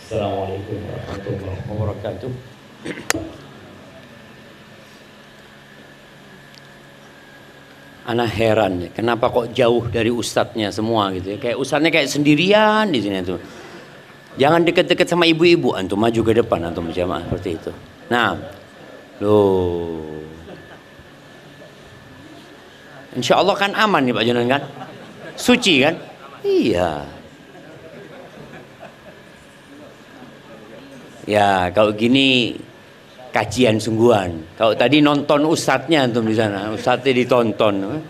Assalamualaikum warahmatullahi wabarakatuh. Ana heran ya, kenapa kok jauh dari ustadznya semua gitu ya? Kayak ustadznya kayak sendirian di sini tuh. Jangan deket-deket sama ibu-ibu, antum maju ke depan, antum berjamaah seperti itu. Nah, loh. Insya Allah kan aman nih Pak Jonan kan? Suci kan? Iya. Ya kalau gini kajian sungguhan. Kalau tadi nonton ustadznya antum di sana, ustadznya ditonton.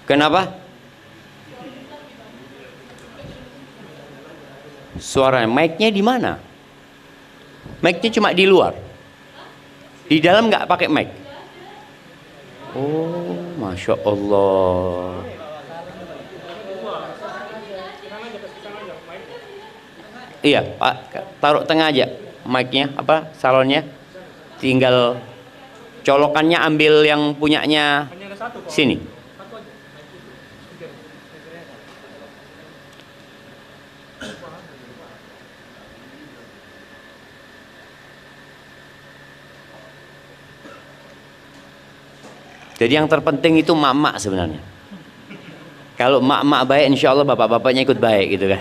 Kenapa? Suara mic-nya di mana? Mic-nya cuma di luar. Di dalam nggak pakai mic. Oh, masya Allah. Iya, Pak, taruh tengah aja mic-nya, apa salonnya. Tinggal colokannya ambil yang punyanya sini. Jadi yang terpenting itu mak-mak sebenarnya. Kalau mak-mak baik, insya Allah bapak-bapaknya ikut baik gitu kan.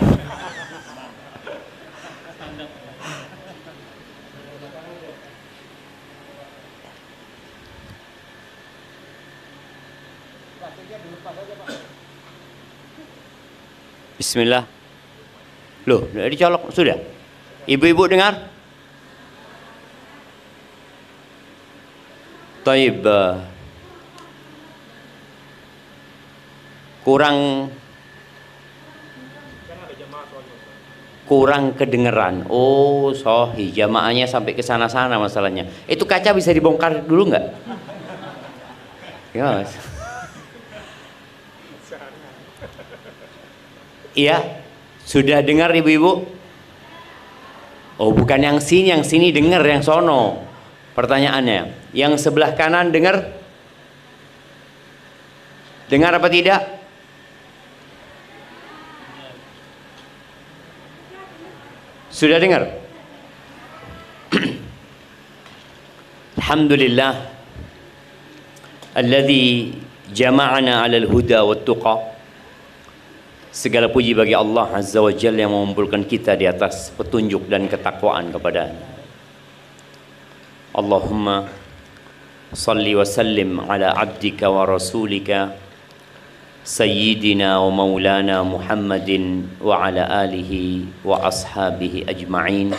Bismillah. Loh, udah dicolok sudah. Ibu-ibu dengar? Taib. Kurang kedengeran. Oh, sohi jamaahnya sampai ke sana-sana masalahnya. Itu kaca bisa dibongkar dulu nggak? Ya, Mas. Iya, sudah dengar ibu-ibu? Oh, bukan yang sini dengar, yang sono. Pertanyaannya, yang sebelah kanan dengar? Dengar apa tidak? Sudah dengar? Alhamdulillah alladzi jama'ana 'alal huda wat tuqa. Segala puji bagi Allah Azza wa Jalla yang mengumpulkan kita di atas petunjuk dan ketakwaan kepada-Nya. Allahumma salli wa sallim ala abdika wa rasulika Sayyidina wa maulana Muhammadin wa ala alihi wa ashabihi ajma'in.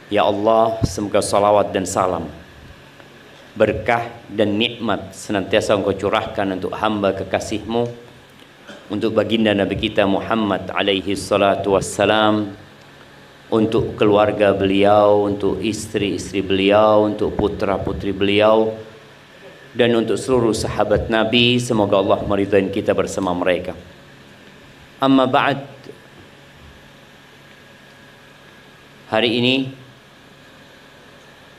Ya Allah, semoga salawat dan salam, berkah dan nikmat senantiasa Engkau curahkan untuk hamba kekasih-Mu, untuk baginda Nabi kita Muhammad alaihi salatu wassalam, untuk keluarga beliau, untuk istri-istri beliau, untuk putra-putri beliau, dan untuk seluruh sahabat Nabi. Semoga Allah meridhai kita bersama mereka. Amma ba'd. Hari ini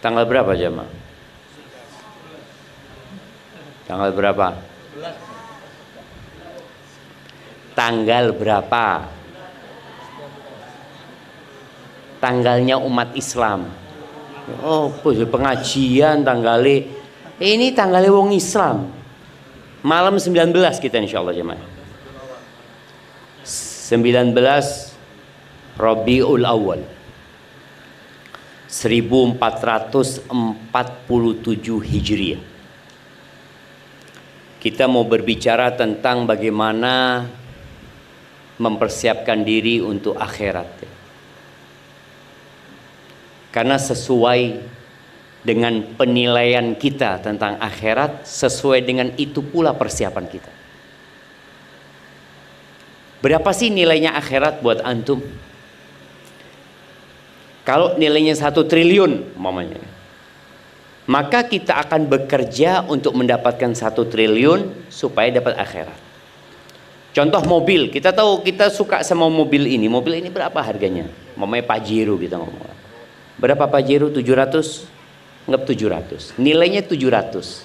tanggal berapa jemaah? Tanggal berapa? Tanggal berapa? Tanggalnya umat Islam. Oh, pengajian tanggalnya. Ini tanggalnya wong Islam. Malam 19 kita insyaallah jemaah. 19 Rabiul Awal 1447 Hijriah. Kita mau berbicara tentang bagaimana mempersiapkan diri untuk akhirat. Karena sesuai dengan penilaian kita tentang akhirat, sesuai dengan itu pula persiapan kita. Berapa sih nilainya akhirat buat antum? Kalau nilainya 1 triliun mamanya, maka kita akan bekerja untuk mendapatkan 1 triliun supaya dapat akhirat. Contoh mobil, kita tahu kita suka sama mobil ini berapa harganya? Mamanya Pajero kita ngomong. Berapa Pajero? 700? Anggap 700, nilainya 700.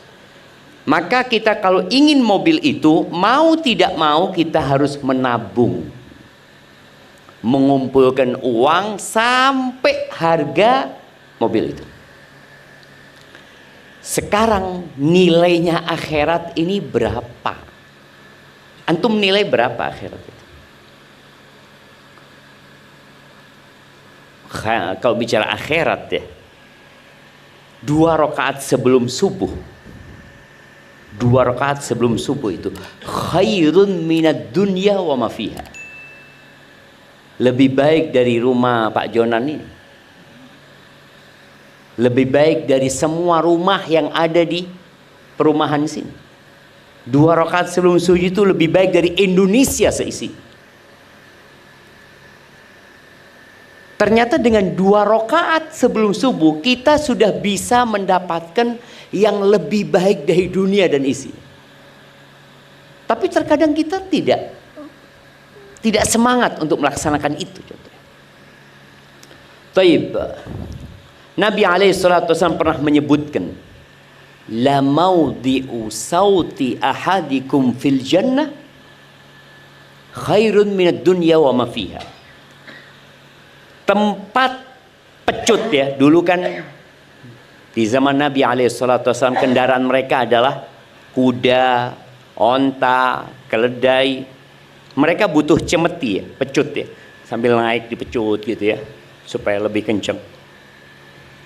Maka kita kalau ingin mobil itu, mau tidak mau kita harus menabung, mengumpulkan uang sampai harga mobil itu. Sekarang nilainya akhirat ini berapa? Antum nilai berapa akhirat itu? Kalau bicara akhirat ya, 2 rakaat sebelum subuh, 2 rakaat sebelum subuh itu khairun minad dunya wa ma fiha. Lebih baik dari rumah Pak Jonan ini, lebih baik dari semua rumah yang ada di perumahan sini. 2 rakaat sebelum subuh itu lebih baik dari Indonesia seisi. Ternyata dengan 2 rakaat sebelum subuh kita sudah bisa mendapatkan yang lebih baik dari dunia dan isi. Tapi terkadang kita tidak semangat untuk melaksanakan itu. Taib. Nabi SAW pernah menyebutkan, la maudhi'u sauti ahadikum fil jannah khairun minad dunya wa ma fiha. Tempat pecut ya, dulu kan di zaman Nabi SAW kendaraan mereka adalah kuda, onta, keledai. Mereka butuh cemeti ya, pecut ya, sambil naik dipecut gitu ya, supaya lebih kenceng.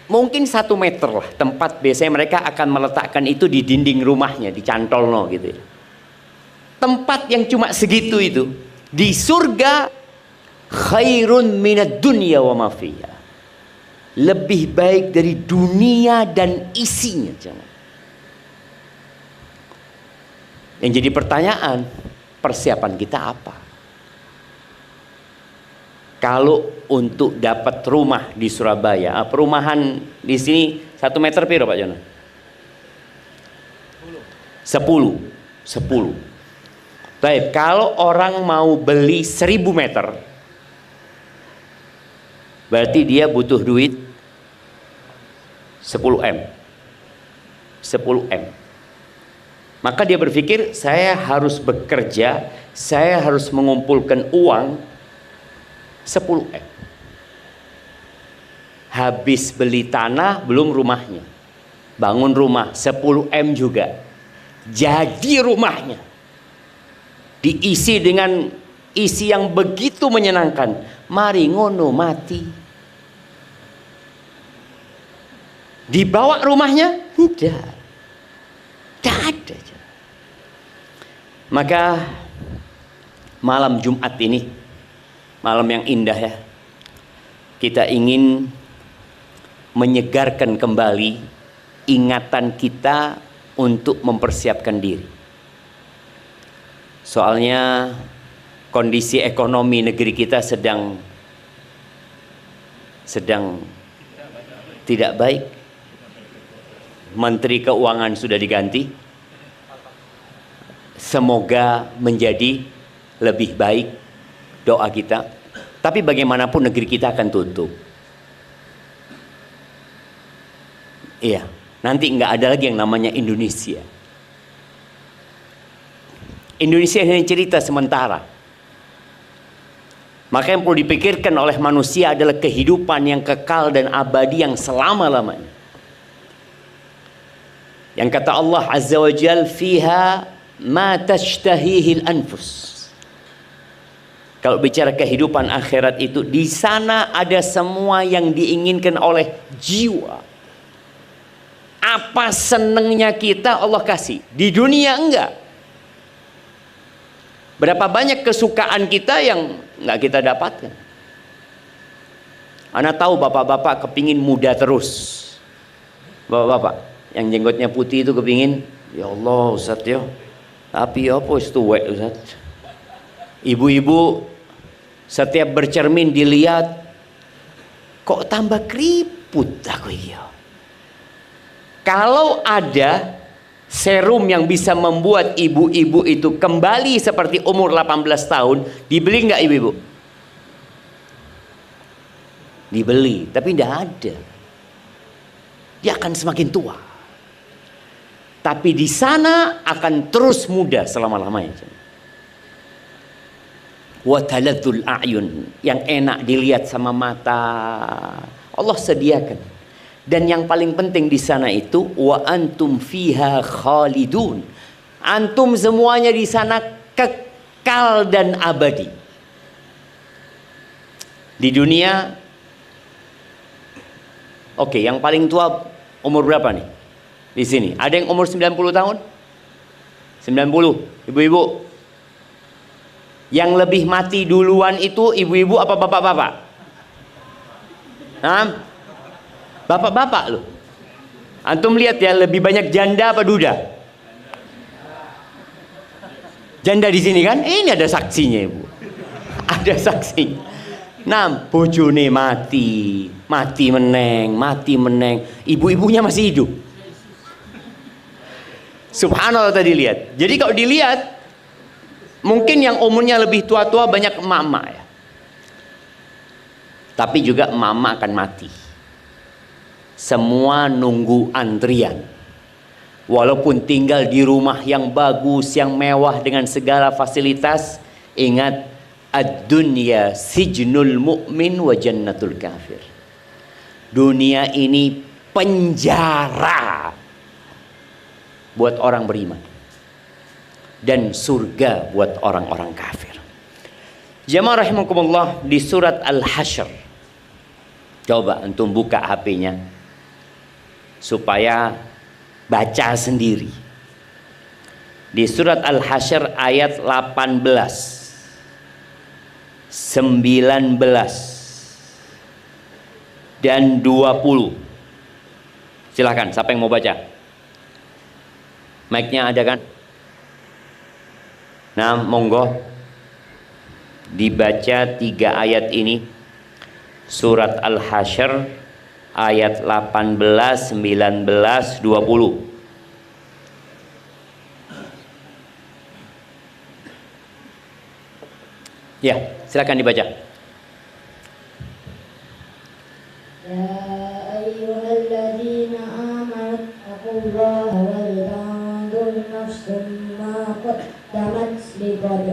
Mungkin 1 meter lah tempat biasanya mereka akan meletakkan itu di dinding rumahnya, di cantolno gitu ya. Tempat yang cuma segitu itu di surga khairun minad dunya wa ma fiha. Lebih baik dari dunia dan isinya. Yang jadi pertanyaan, persiapan kita apa? Kalau untuk dapat rumah di Surabaya, perumahan di sini 1 meter piro Pak Jono? 10. Baik, kalau orang mau beli 1000 meter, berarti dia butuh duit 10 M. 10 M. Maka dia berpikir, saya harus bekerja, saya harus mengumpulkan uang 10 M. Habis beli tanah, belum rumahnya. Bangun rumah 10 M juga. Jadi rumahnya diisi dengan isi yang begitu menyenangkan. Mari ngono mati. Dibawa rumahnya? Tidak. Tidak ada. Maka malam Jumat ini, malam yang indah ya, kita ingin menyegarkan kembali ingatan kita untuk mempersiapkan diri. Soalnya kondisi ekonomi negeri kita sedang tidak baik. Menteri Keuangan sudah diganti. Semoga menjadi lebih baik doa kita. Tapi bagaimanapun negeri kita akan tutup. Iya, nanti nggak ada lagi yang namanya Indonesia. Indonesia hanya cerita sementara. Maka yang perlu dipikirkan oleh manusia adalah kehidupan yang kekal dan abadi yang selama-lamanya. Yang kata Allah Azza wa Jal, fiha ma tashtahihil anfus. Kalau bicara kehidupan akhirat itu, di sana ada semua yang diinginkan oleh jiwa. Apa senengnya kita Allah kasih. Di dunia enggak. Berapa banyak kesukaan kita yang enggak kita dapatkan. Ana tahu bapak-bapak kepingin muda terus. Bapak-bapak yang jenggotnya putih itu kepingin, ya Allah Ustaz ya, tapi apa itu tuwek Ustaz. Ibu-ibu setiap bercermin dilihat, kok tambah keriput aku ya. Kalau ada serum yang bisa membuat ibu-ibu itu kembali seperti umur 18 tahun, dibeli nggak ibu-ibu? Dibeli, tapi tidak ada. Dia akan semakin tua. tapi di sana akan terus muda selama-lamanya. Wa taladdul a'yun, yang enak dilihat sama mata Allah sediakan. Dan yang paling penting di sana itu wa antum fiha khalidun. Antum semuanya di sana kekal dan abadi. Di dunia, oke, yang paling tua umur berapa nih? Di sini, ada yang umur 90 tahun? 90, ibu-ibu. Yang lebih mati duluan itu ibu-ibu apa bapak-bapak? Hah? Bapak-bapak loh. Antum lihat ya, lebih banyak janda apa duda? Janda di sini kan? Ini ada saksinya, ibu. Ada saksinya. Nah, bojone mati, mati meneng. Ibu-ibunya masih hidup. Subhanallah tadi lihat. Jadi kalau dilihat, mungkin yang umurnya lebih tua-tua banyak emak-emak ya. Tapi juga emak-emak akan mati. Semua nunggu antrian. Walaupun tinggal di rumah yang bagus, yang mewah dengan segala fasilitas, ingat ad-dunya sijnul mu'min wa jannatul kafir. Dunia ini penjara buat orang beriman dan surga buat orang-orang kafir. Jamaah rahimakumullah, di surat Al-Hasyr, coba antum buka HP-nya supaya baca sendiri. Di surat Al-Hasyr ayat 18, 19 dan 20. Silahkan, siapa yang mau baca? Mic-nya ada kan? Nah, monggo dibaca 3 ayat ini. Surat Al-Hasyr ayat 18, 19, 20. Ya, silakan dibaca. Ya ayyuhalladzina amanu taqullaha wal tanzur nafsum ma qaddamat lighad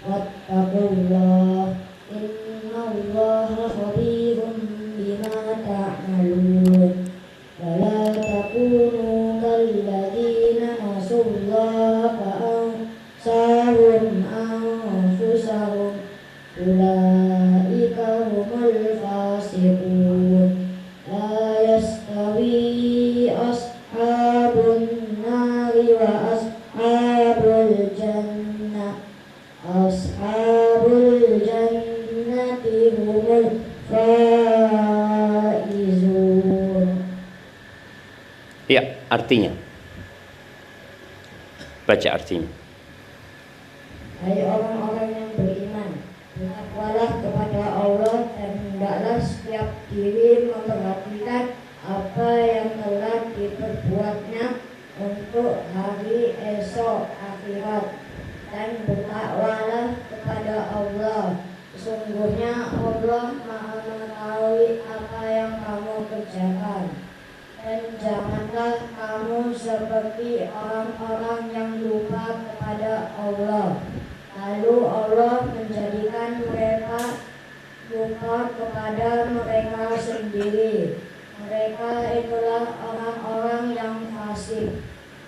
wattaqullaha innallaha khabirun bima ta'malun. Wala takunu kalladzina nasullaha fa'ansahum anfusahum ulaika humul fasiqun. La yastawi ashabun nari wa ashabul jannah. Ashabul jannati humul faizun. Ya, artinya. Baca artinya. Hai orang-orang yang beriman, bertakwalah kepada Allah dan hendaklah setiap diri memperhatikan apa yang telah diperbuatnya untuk hari esok akhirat, dan bertakwalah kepada Allah. Sesungguhnya Allah Maha mengetahui apa yang kamu kerjakan. Dan janganlah kamu seperti orang-orang yang lupa kepada Allah, lalu Allah menjadikan mereka lupa kepada mereka sendiri. Mereka itulah orang-orang yang fasik.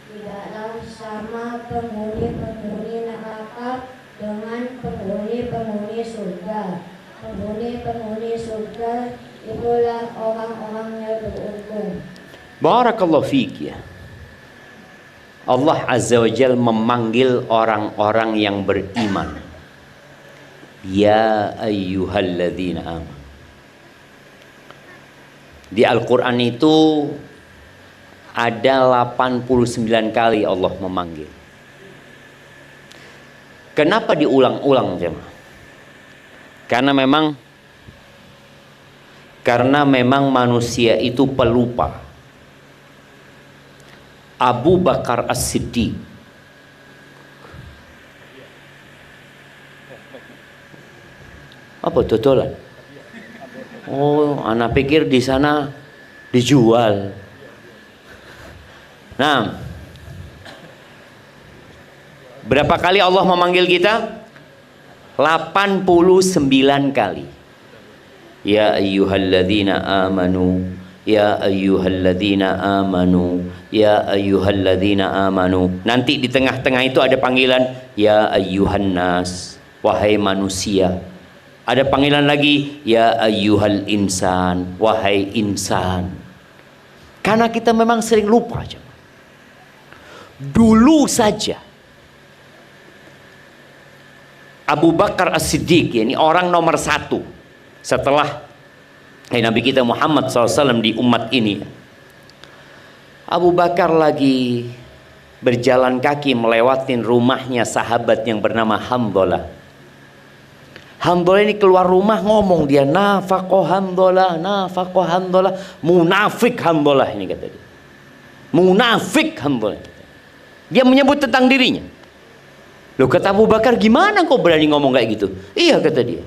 Tidaklah sama penghuni-penghuni neraka dengan penghuni-penghuni surga. Penghuni-penghuni surga itulah orang-orang yang beruntung. Barakallahu fiik ya. Allah Azza wa Jalla memanggil orang-orang yang beriman. Ya ayyuhalladzina amanu. Di Al-Quran itu ada 89 kali Allah memanggil. Kenapa diulang-ulang jemaah? Karena memang manusia itu pelupa. Abu Bakar As-Siddiq apa dodolan? Oh, anak pikir di sana dijual. Nah, Berapa kali Allah memanggil kita? 89 kali. Ya ayyuhalladzina amanu, ya ayyuhalladzina amanu, ya ayyuhalladzina amanu. Nanti di tengah-tengah itu ada panggilan ya ayyuhan nas, wahai manusia. Ada panggilan lagi ya ayyuhal insan, wahai insan. Karena kita memang sering lupa aja. Dulu saja Abu Bakar As-Siddiq, ini orang nomor 1 setelah Nabi kita Muhammad SAW di umat ini. Abu Bakar lagi berjalan kaki melewatin rumahnya sahabat yang bernama Hamdalah. Hamdalah ini keluar rumah ngomong dia, nafaqo Hamdalah, nafaqo Hamdalah, munafik Hamdalah ini kata dia. Munafik Hamdalah. Dia menyebut tentang dirinya. Loh, kata Abu Bakar, gimana kau berani ngomong kayak gitu? Iya, kata dia.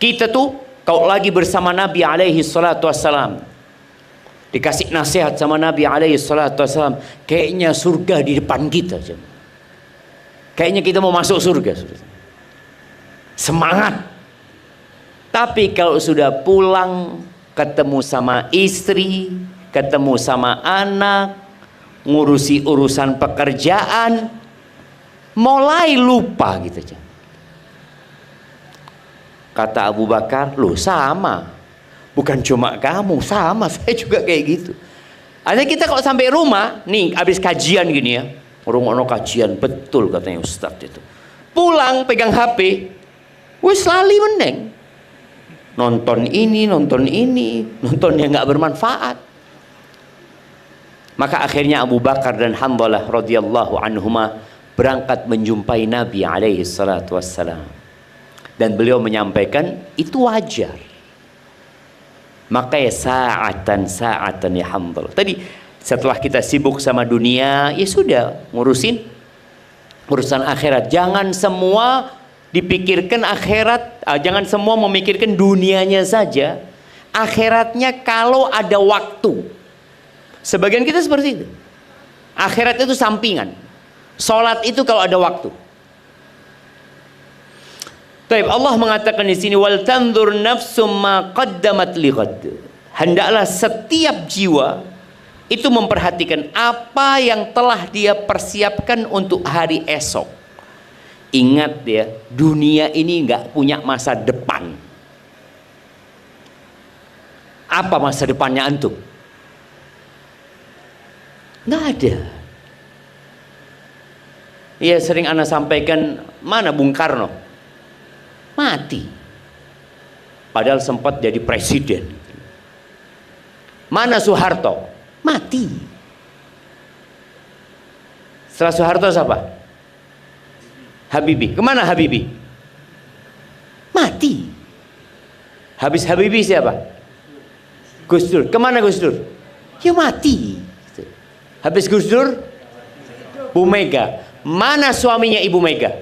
Kita tuh kalau lagi bersama Nabi alaihi salatu wassalam, dikasih nasihat sama Nabi alaihi salatu wassalam, kayaknya surga di depan kita. Kayaknya kita mau masuk surga. Semangat. Tapi kalau sudah pulang, ketemu sama istri, ketemu sama anak, ngurusi urusan pekerjaan, mulai lupa gitu. Kata Abu Bakar, loh sama, bukan cuma kamu, sama, saya juga kayak gitu. Artinya kita kalau sampai rumah, nih habis kajian gini ya, orang kajian betul katanya Ustadz itu, pulang pegang HP, wis lali mending, nonton ini, nonton yang nggak bermanfaat. Maka akhirnya Abu Bakar dan Hamdalah radhiyallahu anhuma berangkat menjumpai Nabi alaihi salatu wassalam. Dan beliau menyampaikan itu wajar. Makanya saatan ya Hamdalah. Tadi setelah kita sibuk sama dunia, ya sudah ngurusin urusan akhirat. Jangan semua dipikirkan akhirat, jangan semua memikirkan dunianya saja. Akhiratnya kalau ada waktu. Sebagian kita seperti itu. Akhirat itu sampingan. Salat itu kalau ada waktu. Baik, Allah mengatakan di sini wal tanzur nafsum ma qaddamat lighad. Hendaklah setiap jiwa itu memperhatikan apa yang telah dia persiapkan untuk hari esok. Ingat ya, dunia ini nggak punya masa depan. Apa masa depannya antum? Nggak ada. Ya sering ana sampaikan, mana Bung Karno? Mati. Padahal sempat jadi presiden. Mana Soeharto? Mati. Setelah Soeharto siapa? Habibie. Kemana Habibie? Mati. Habis Habibie siapa? Gus Dur. Kemana Gus Dur? Ya mati. Habis Gus Dur? Bu Mega. Mana suaminya Ibu Mega?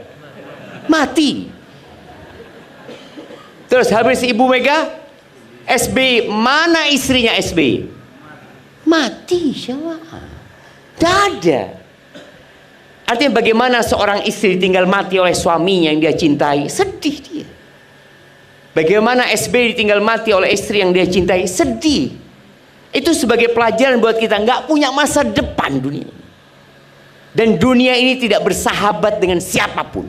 Mati. Terus habis Ibu Mega, SBY, mana istrinya SBY? Mati semua. Tidak ada. Artinya bagaimana seorang istri ditinggal mati oleh suaminya yang dia cintai? Sedih dia. Bagaimana SBY ditinggal mati oleh istri yang dia cintai? Sedih. Itu sebagai pelajaran buat kita, nggak punya masa depan dunia. Dan dunia ini tidak bersahabat dengan siapapun.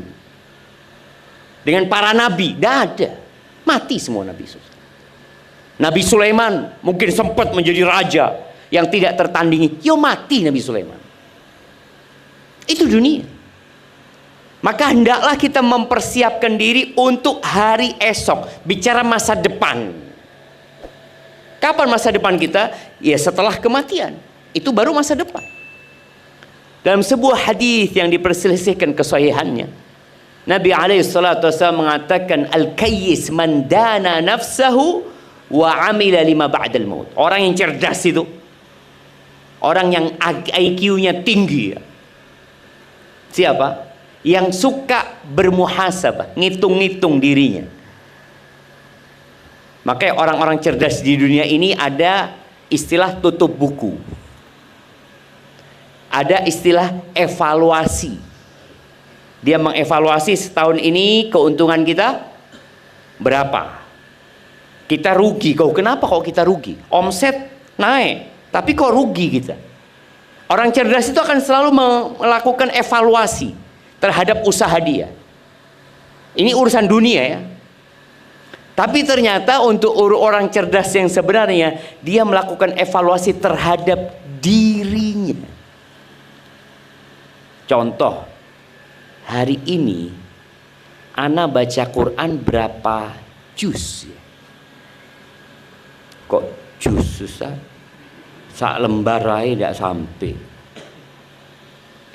Dengan para nabi, tidak ada. Mati semua Nabi. Nabi Sulaiman mungkin sempat menjadi raja yang tidak tertandingi. Yo mati Nabi Sulaiman. Itu dunia. Maka hendaklah kita mempersiapkan diri untuk hari esok. Bicara masa depan. Kapan masa depan kita? Ya setelah kematian. Itu baru masa depan. Dalam sebuah hadis yang diperselisihkan kesahihannya, Nabi alaihissalatu wassalam mengatakan al-kayyis man dana nafsahu wa amila lima ba'dal maut. Orang yang cerdas itu orang yang IQ-nya tinggi. Siapa? Yang suka bermuhasabah, ngitung-ngitung dirinya. Makanya orang-orang cerdas di dunia ini ada istilah tutup buku. Ada istilah evaluasi. Dia mengevaluasi setahun ini keuntungan kita berapa. Kita rugi. Kenapa kok kita rugi? Omset naik, tapi kok rugi kita? Orang cerdas itu akan selalu melakukan evaluasi terhadap usaha dia. Ini urusan dunia ya. Tapi ternyata untuk orang cerdas yang sebenarnya, dia melakukan evaluasi terhadap dirinya. Contoh, hari ini ana baca Quran berapa juz? Kok juz susah? Sak lembar aja tidak sampai.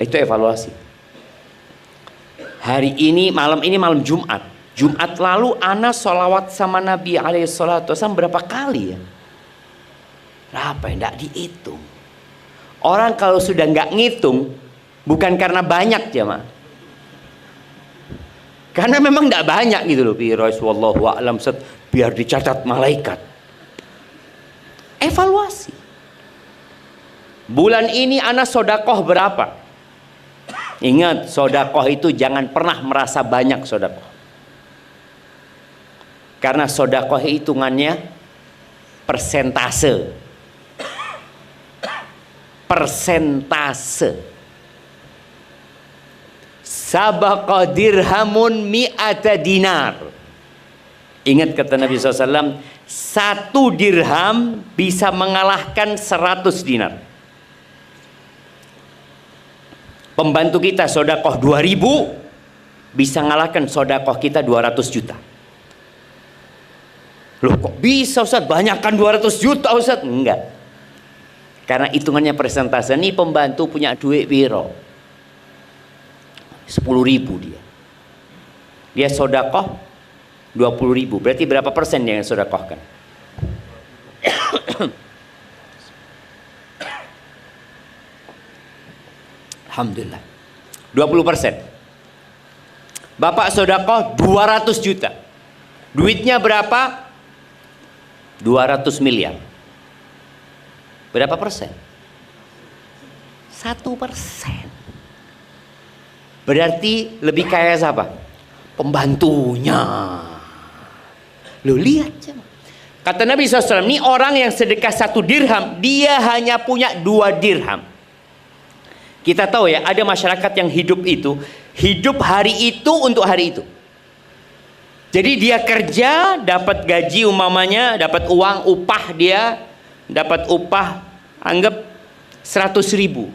Itu evaluasi. Hari ini, malam Jumat. Jumat lalu ana sholawat sama Nabi alaihissalatu wasallam berapa kali ya? Berapa ya? Tidak dihitung. Orang kalau sudah nggak ngitung, bukan karena banyak ya, karena memang tidak banyak gitu loh. Wallahu a'lam, biar dicatat malaikat. Evaluasi. Bulan ini ana sodakoh berapa? Ingat, sodakoh itu jangan pernah merasa banyak sodakoh. Karena sodakoh hitungannya persentase. Sabaqa dirhamun mi'ata dinar. Ingat kata Nabi SAW, 1 dirham bisa mengalahkan 100 dinar. Pembantu kita sodakoh 2000 bisa mengalahkan sodakoh kita 200 juta. Loh kok bisa Ustaz? Banyakkan 200 juta Ustaz? Enggak. Karena hitungannya persentase. Nih pembantu punya duit piro? 10.000 dia. Dia sodakoh 20.000. Berarti berapa persen dia yang sodakohkan? Alhamdulillah. 20%. Bapak sodakoh 200 juta. Duitnya berapa? 200 miliar. Berapa persen? 1%. Berarti lebih kaya siapa? Pembantunya. Lo lihat aja. Kata Nabi SAW, ini orang yang sedekah 1 dirham, dia hanya punya 2 dirham. Kita tahu ya, ada masyarakat yang hidup hari itu untuk hari itu. Jadi dia kerja, dapat gaji umpamanya, dapat uang, upah dia, dapat upah, anggap 100.000.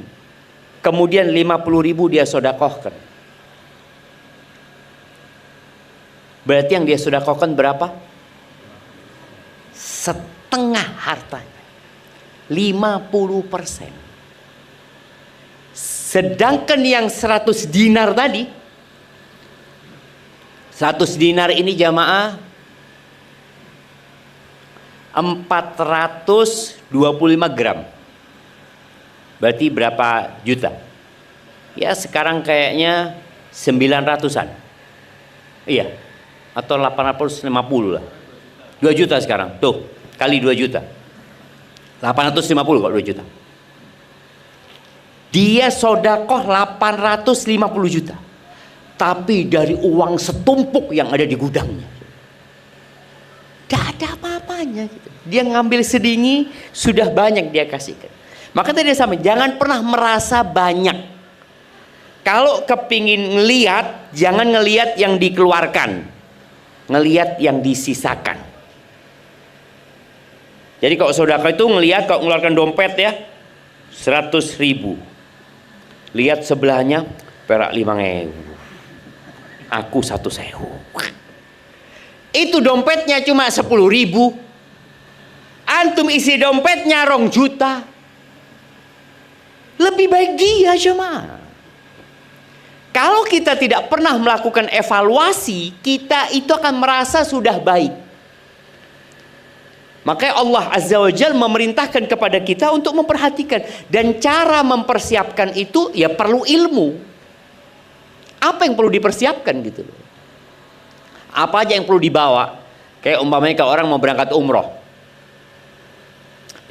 Kemudian 50.000 dia sodakohkan. Berarti yang dia sodakohkan berapa? Setengah hartanya. 50%. Sedangkan yang 100 dinar tadi, 100 dinar ini jamaah 425 gram. Berarti berapa juta? Ya sekarang kayaknya 900-an. Iya. Atau 850 lah. 2 juta sekarang. Tuh, kali 2 juta. 850 kok 2 juta. Dia sodakoh 850 juta. Tapi dari uang setumpuk yang ada di gudangnya. Gak ada apa-apanya gitu. Dia ngambil sedikit, sudah banyak dia kasihkan. Maka tadi sama, jangan pernah merasa banyak. Kalau kepingin ngelihat, jangan ngelihat yang dikeluarkan, ngelihat yang disisakan. Jadi kalau saudara itu ngelihat, kalau ngeluarkan dompet ya 100.000, lihat sebelahnya perak 5.000. Aku 1.000. Itu dompetnya cuma 10.000. Antum isi dompetnya 2 juta. Lebih baik dia cuma. Kalau kita tidak pernah melakukan evaluasi, kita itu akan merasa sudah baik. Makanya Allah Azza wa Jalla memerintahkan kepada kita untuk memperhatikan. Dan cara mempersiapkan itu ya perlu ilmu. Apa yang perlu dipersiapkan gitu loh. Apa aja yang perlu dibawa? Kayak umpamanya kalau orang mau berangkat umroh,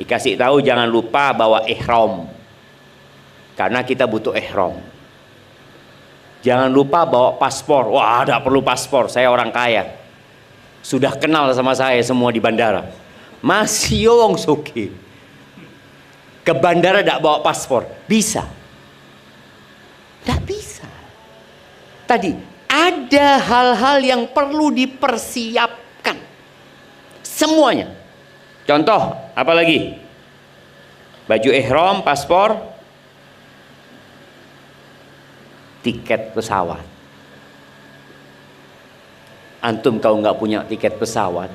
dikasih tahu jangan lupa bawa ihram. Karena kita butuh ihram. Jangan lupa bawa paspor. Wah, tidak perlu paspor, saya orang kaya. Sudah kenal sama saya semua di bandara. Masih wong soge. Ke bandara tidak bawa paspor, bisa? Tidak bisa. Tadi ada hal-hal yang perlu dipersiapkan. Semuanya. Contoh, apa lagi? Baju ihram, paspor, tiket pesawat. Antum kalau nggak punya tiket pesawat,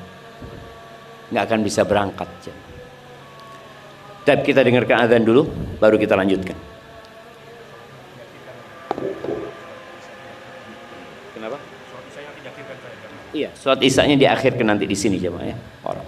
nggak akan bisa berangkat. Tapi kita dengarkan azan dulu, baru kita lanjutkan. Kenapa? Iya, sholat isya-nya diakhirkan nanti di sini jemaah ya. Orang.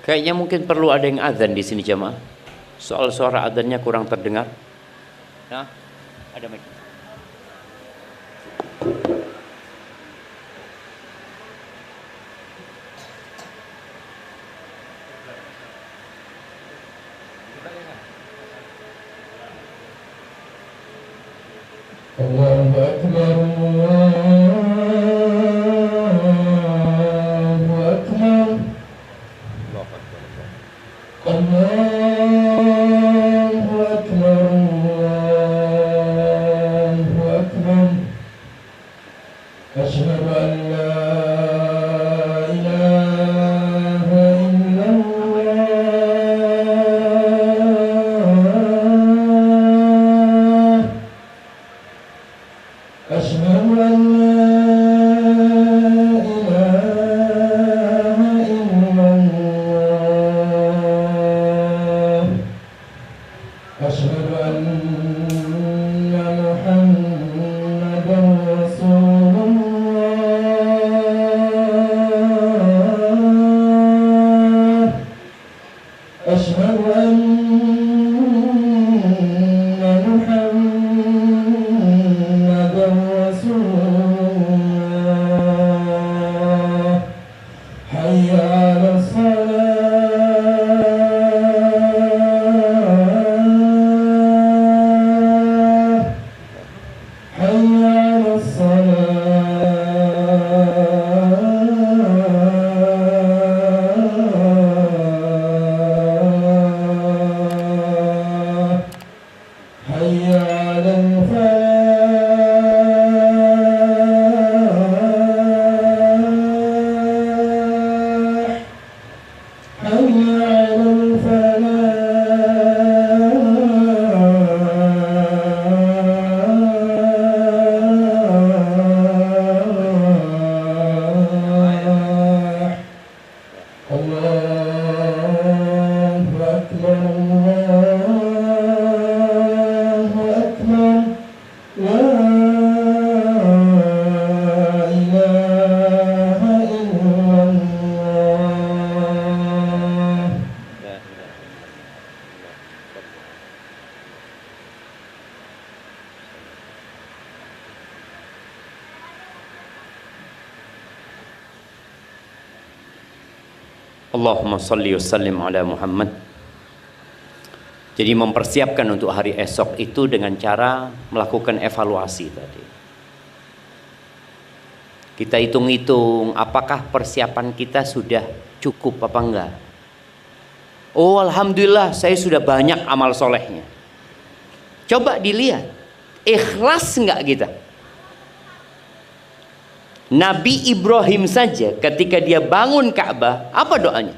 Kayaknya mungkin perlu ada yang azan di sini jemaah. Soal suara azannya kurang terdengar. Nah, ada mic. Allahu Akbar, Allahu Akbar, Allahu Akbar, Allahu Akbar. Asyhadu an la ilaha illallah. Asyhadu an la ilaha illallah. Asyhadu anna Muhammadan Rasulullah. Asyhadu anna Muhammadan Rasulullah. Hayya 'alas salah. Hayya 'alas salah. Hayya 'alal falah. Hayya 'alal falah. Allahu Akbar, Allahu Akbar. La ilaha illallah. Allahumma salli wa sallim ala Muhammad. Jadi mempersiapkan untuk hari esok itu dengan cara melakukan evaluasi tadi. Kita hitung-hitung apakah persiapan kita sudah cukup apa enggak. Oh alhamdulillah saya sudah banyak amal solehnya. Coba dilihat ikhlas enggak kita. Nabi Ibrahim saja ketika dia bangun Ka'bah, apa doanya?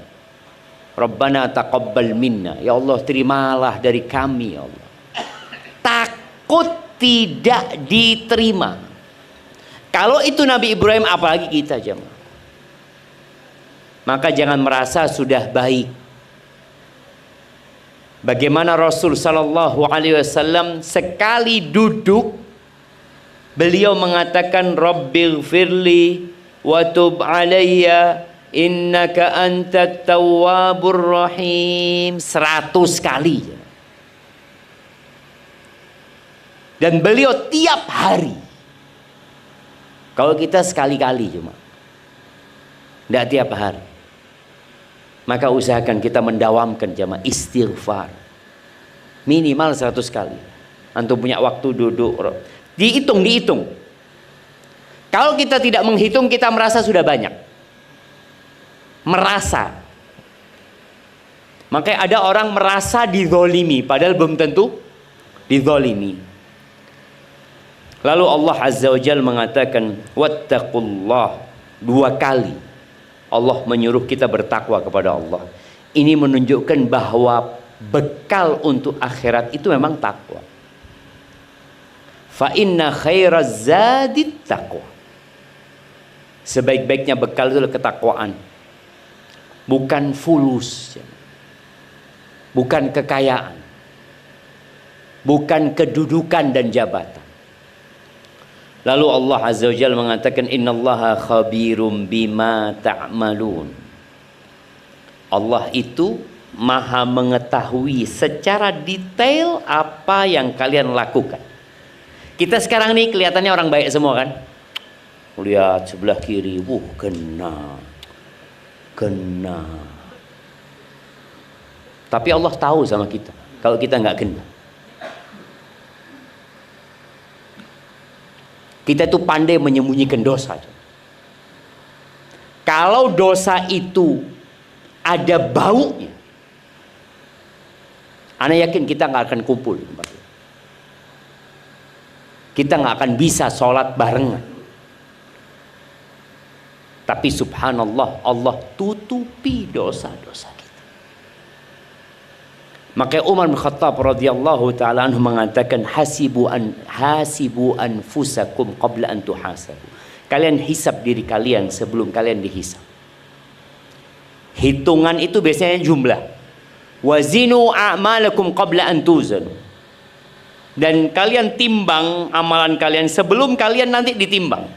Rabbana taqabbal minna. Ya Allah, terimalah dari kami ya Allah. Takut tidak diterima. Kalau itu Nabi Ibrahim, apalagi kita jemaah. Maka jangan merasa sudah baik. Bagaimana Rasul sallallahu alaihi wasallam sekali duduk beliau mengatakan Rabbighfirli wa tub alayya innaka antat tawwabur rahim 100 kali. Dan beliau tiap hari. Kalau kita sekali-kali cuma. Tidak tiap hari. Maka usahakan kita mendawamkan jamaah istighfar. Minimal 100 kali. Antum punya waktu duduk. Dihitung. Kalau kita tidak menghitung, kita merasa sudah banyak. Merasa. Makanya ada orang merasa dizolimi, padahal belum tentu dizolimi. Lalu Allah Azza wa Jalla mengatakan, wattaqullah, 2 kali. Allah menyuruh kita bertakwa kepada Allah. Ini menunjukkan bahwa bekal untuk akhirat itu memang takwa. Fa inna khairaz zadit taqwa. Sebaik-baiknya bekal itu adalah ketakwaan. Bukan fulus. Bukan kekayaan. Bukan kedudukan dan jabatan. Lalu Allah Azza wa Jalla mengatakan innallaha khabirum bima ta'malun. Allah itu maha mengetahui secara detail apa yang kalian lakukan. Kita sekarang nih kelihatannya orang baik semua kan? Lihat sebelah kiri, kena. Tapi Allah tahu sama kita kalau kita nggak kena. Kita itu pandai menyembunyikan dosa. Kalau dosa itu ada baunya, ana yakin kita nggak akan kumpul. Kita nggak akan bisa sholat barengan. Tapi subhanallah, Allah tutupi dosa-dosa kita. Maka Umar bin Khattab radhiyallahu taala anhu mengatakan hasibu anfusakum qabla an tuhasabu. Kalian hisab diri kalian sebelum kalian dihisab. Hitungan itu biasanya jumlah. Wazinu a'malakum qabla an tuzanu. Dan kalian timbang amalan kalian sebelum kalian nanti ditimbang.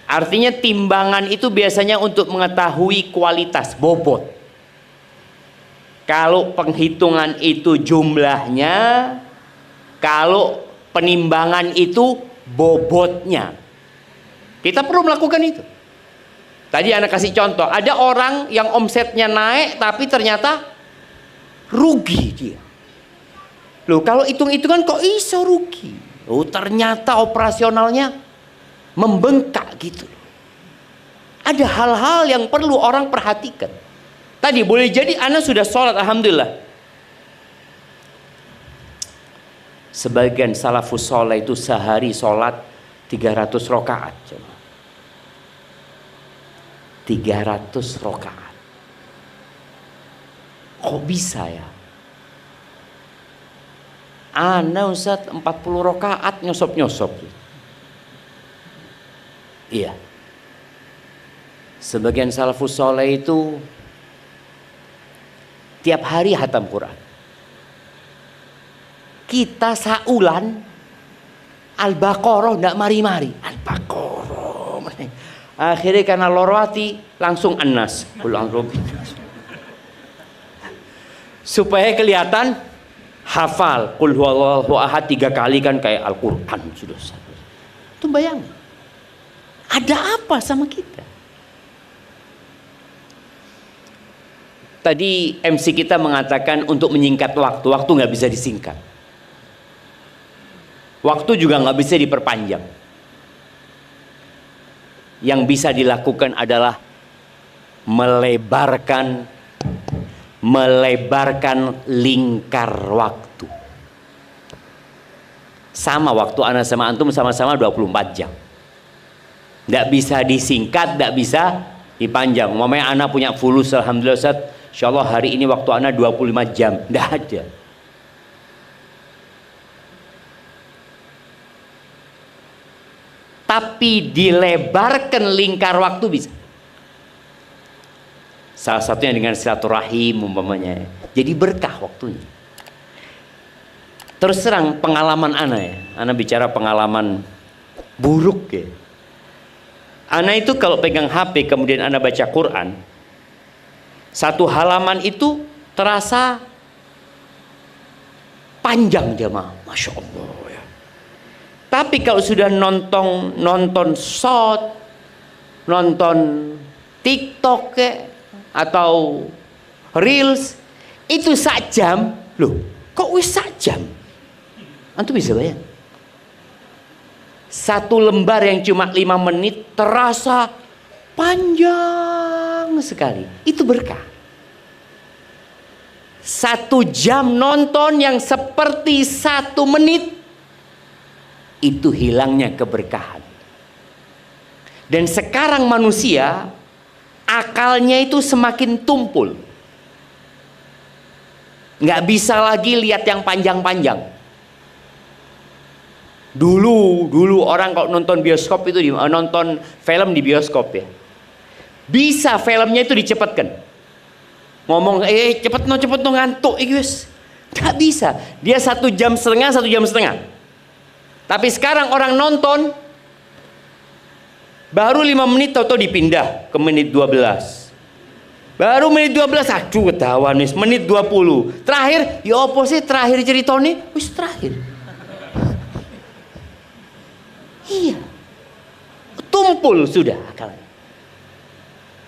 Artinya timbangan itu biasanya untuk mengetahui kualitas, bobot. Kalau penghitungan itu jumlahnya, kalau penimbangan itu bobotnya. Kita perlu melakukan itu. Tadi anak kasih contoh, ada orang yang omsetnya naik tapi ternyata rugi dia. Loh, kalau hitung-hitungan kok iso rugi? Oh, ternyata operasionalnya membengkak gitu. Ada hal-hal yang perlu orang perhatikan. Tadi boleh jadi anak sudah sholat, alhamdulillah. Sebagian salafus sholat itu sehari sholat 300 rakaat. 300 rakaat. Kok bisa ya? Ana Ustaz 40 rakaat nyosop-nyosop. Iya. Sebagian salafus sholat itu tiap hari hatam Quran. Kita saulan Al-Baqarah ndak mari-mari. Al-Baqarah. Akhirnya karena lorwati langsung An-Nas. Supaya kelihatan hafal qul huwallahu ahad 3 kali kan kayak Al-Qur'an sudah. Itu bayangin. Ada apa sama kita? Tadi MC kita mengatakan untuk menyingkat waktu nggak bisa disingkat. Waktu juga nggak bisa diperpanjang. Yang bisa dilakukan adalah melebarkan lingkar waktu. Sama waktu ana sama antum sama-sama 24 jam. Tidak bisa disingkat, tidak bisa dipanjang. Umpamanya anak punya fulus, alhamdulillah Ustaz, insyaallah hari ini waktu anak 25 jam. Tidak ada. Tapi dilebarkan lingkar waktu bisa. Salah satunya dengan silaturahim umpamanya. Jadi berkah waktunya. Terus terang pengalaman anak ya. Anak bicara pengalaman buruk ya. Anak itu kalau pegang HP kemudian anak baca Quran, satu halaman itu terasa panjang jemaah, masya Allah ya. Tapi kalau sudah nonton short, nonton TikTok atau Reels, itu sak jam, loh kok wis sak jam? Antum bisa bayang? Satu lembar yang cuma 5 menit terasa panjang sekali. Itu berkah. 1 jam nonton yang seperti 1 menit, itu hilangnya keberkahan. Dan sekarang manusia akalnya itu semakin tumpul. Nggak bisa lagi lihat yang panjang-panjang. Dulu orang kalau nonton bioskop itu nonton film di bioskop ya, bisa filmnya itu dicepatkan. Ngomong cepet no ngantuk guys. Nggak bisa. Dia 1 jam setengah, 1 jam setengah. Tapi sekarang orang nonton baru 5 menit atau dipindah ke menit 12. Baru menit 12, aduh ketahuan wis menit 20. Terakhir, ya apa sih terakhir ceritanya? Wis terakhir. Iya. Tumpul sudah akalnya.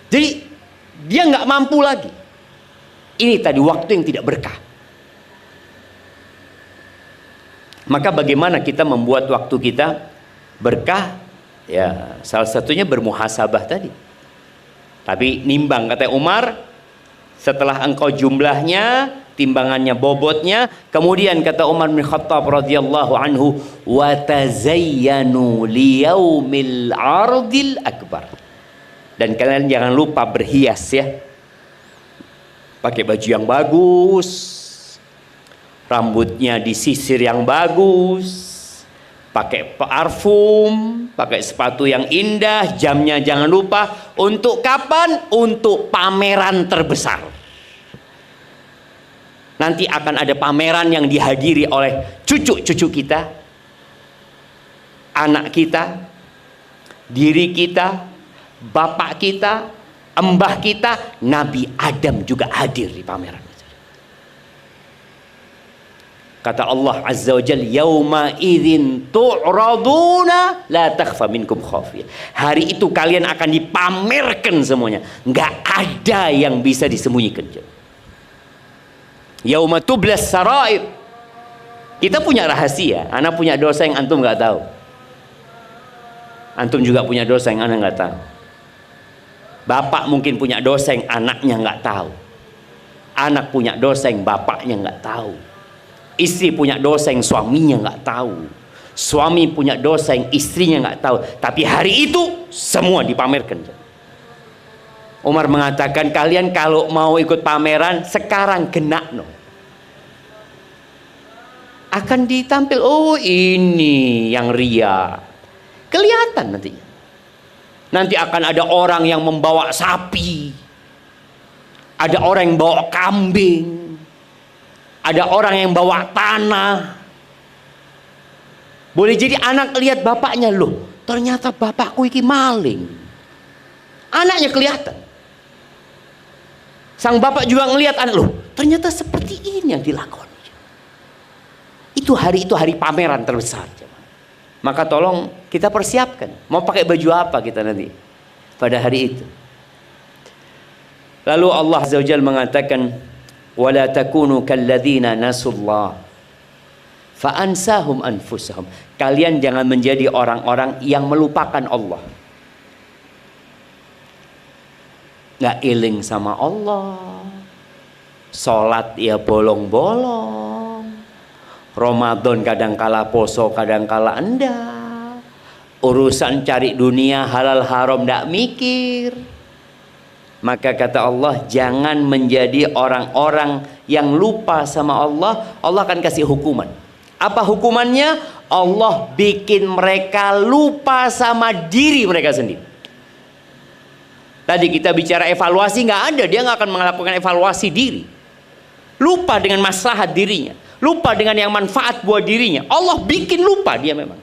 Jadi dia nggak mampu lagi. Ini tadi waktu yang tidak berkah. Maka bagaimana kita membuat waktu kita berkah? Ya, salah satunya bermuhasabah tadi. Tapi nimbang, kata Umar, setelah engkau jumlahnya, timbangannya, bobotnya, kemudian kata Umar bin Khattab radhiyallahu anhu, wa tazayyanu liyaumil ardil akbar. Dan kalian jangan lupa berhias ya. Pakai baju yang bagus, rambutnya disisir yang bagus, pakai parfum, pakai sepatu yang indah, jamnya jangan lupa. Untuk kapan? Untuk pameran terbesar. Nanti akan ada pameran yang dihadiri oleh cucu-cucu kita, anak kita, diri kita, bapak kita, embah kita, Nabi Adam juga hadir di pameran. Kata Allah Azza wa Jalla, yauma idzin tu'raduna la takhfa minkum khafiyah. Hari itu kalian akan dipamerkan semuanya, nggak ada yang bisa disembunyikan. Yauma tublas sarair. Kita punya rahasia. Anak punya dosa yang antum nggak tahu. Antum juga punya dosa yang anak nggak tahu. Bapak mungkin punya dosa yang anaknya nggak tahu. Anak punya dosa yang bapaknya nggak tahu. Istri punya dosa yang suaminya nggak tahu. Suami punya dosa yang istrinya nggak tahu. Tapi hari itu semua dipamerkan. Umar mengatakan, kalian kalau mau ikut pameran sekarang kena no. Akan ditampil, oh ini yang ria. Kelihatan nantinya. Nanti akan ada orang yang membawa sapi. Ada orang yang bawa kambing. Ada orang yang bawa tanah. Boleh jadi anak lihat bapaknya, loh ternyata bapakku iki maling. Anaknya kelihatan. Sang bapak juga ngelihat anak, loh ternyata seperti ini yang dilakoni. Itu hari pameran terbesar. Maka tolong kita persiapkan. Mau pakai baju apa kita nanti pada hari itu. Lalu Allah Azza wa Jalla mengatakan, wala takunu kalladzina nasullah fa ansahum anfusahum. Kalian jangan menjadi orang-orang yang melupakan Allah. Nggak iling sama Allah, sholat ya bolong-bolong, Ramadan kadang kala poso kadang kala enggak, Urusan cari dunia halal haram tidak mikir. Maka kata Allah, jangan menjadi orang-orang yang lupa sama Allah. Allah akan kasih hukuman. Apa hukumannya? Allah bikin mereka lupa sama diri mereka sendiri. Tadi kita bicara evaluasi, nggak ada, dia nggak akan melakukan evaluasi diri. Lupa dengan maslahat dirinya, lupa dengan yang manfaat buat dirinya. Allah bikin lupa dia memang.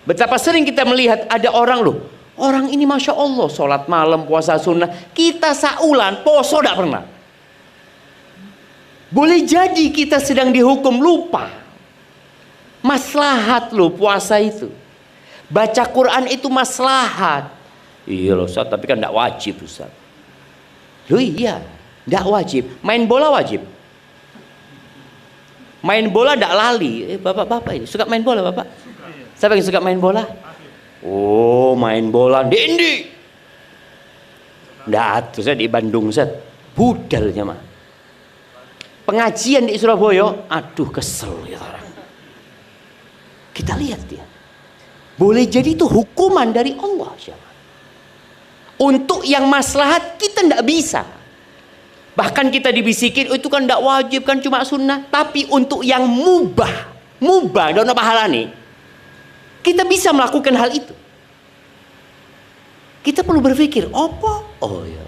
Betapa sering kita melihat ada orang loh, orang ini masya Allah sholat malam, puasa sunnah, kita saulan poso tidak pernah. Boleh jadi kita sedang dihukum lupa. Maslahat loh puasa itu, baca Quran itu maslahat. Iya loh Ustaz, tapi kan tidak wajib Ustaz. Loh iya, tidak wajib. Main bola wajib. Main bola tidak lali. Bapak-bapak ini suka main bola bapak? Siapa yang suka main bola? Oh main bola Dendi. Nggak tuh saya di Bandung Ustaz, budalnya mah. Pengajian di Surabaya, aduh kesel ya orang. Kita lihat dia. Boleh jadi itu hukuman dari Allah. Untuk yang maslahat kita tidak bisa. Bahkan kita dibisikin, oh, itu kan tidak wajib, kan cuma sunnah. Tapi untuk yang mubah, dan pahala nih, kita bisa melakukan hal itu. Kita perlu berpikir, apa? Oh ya.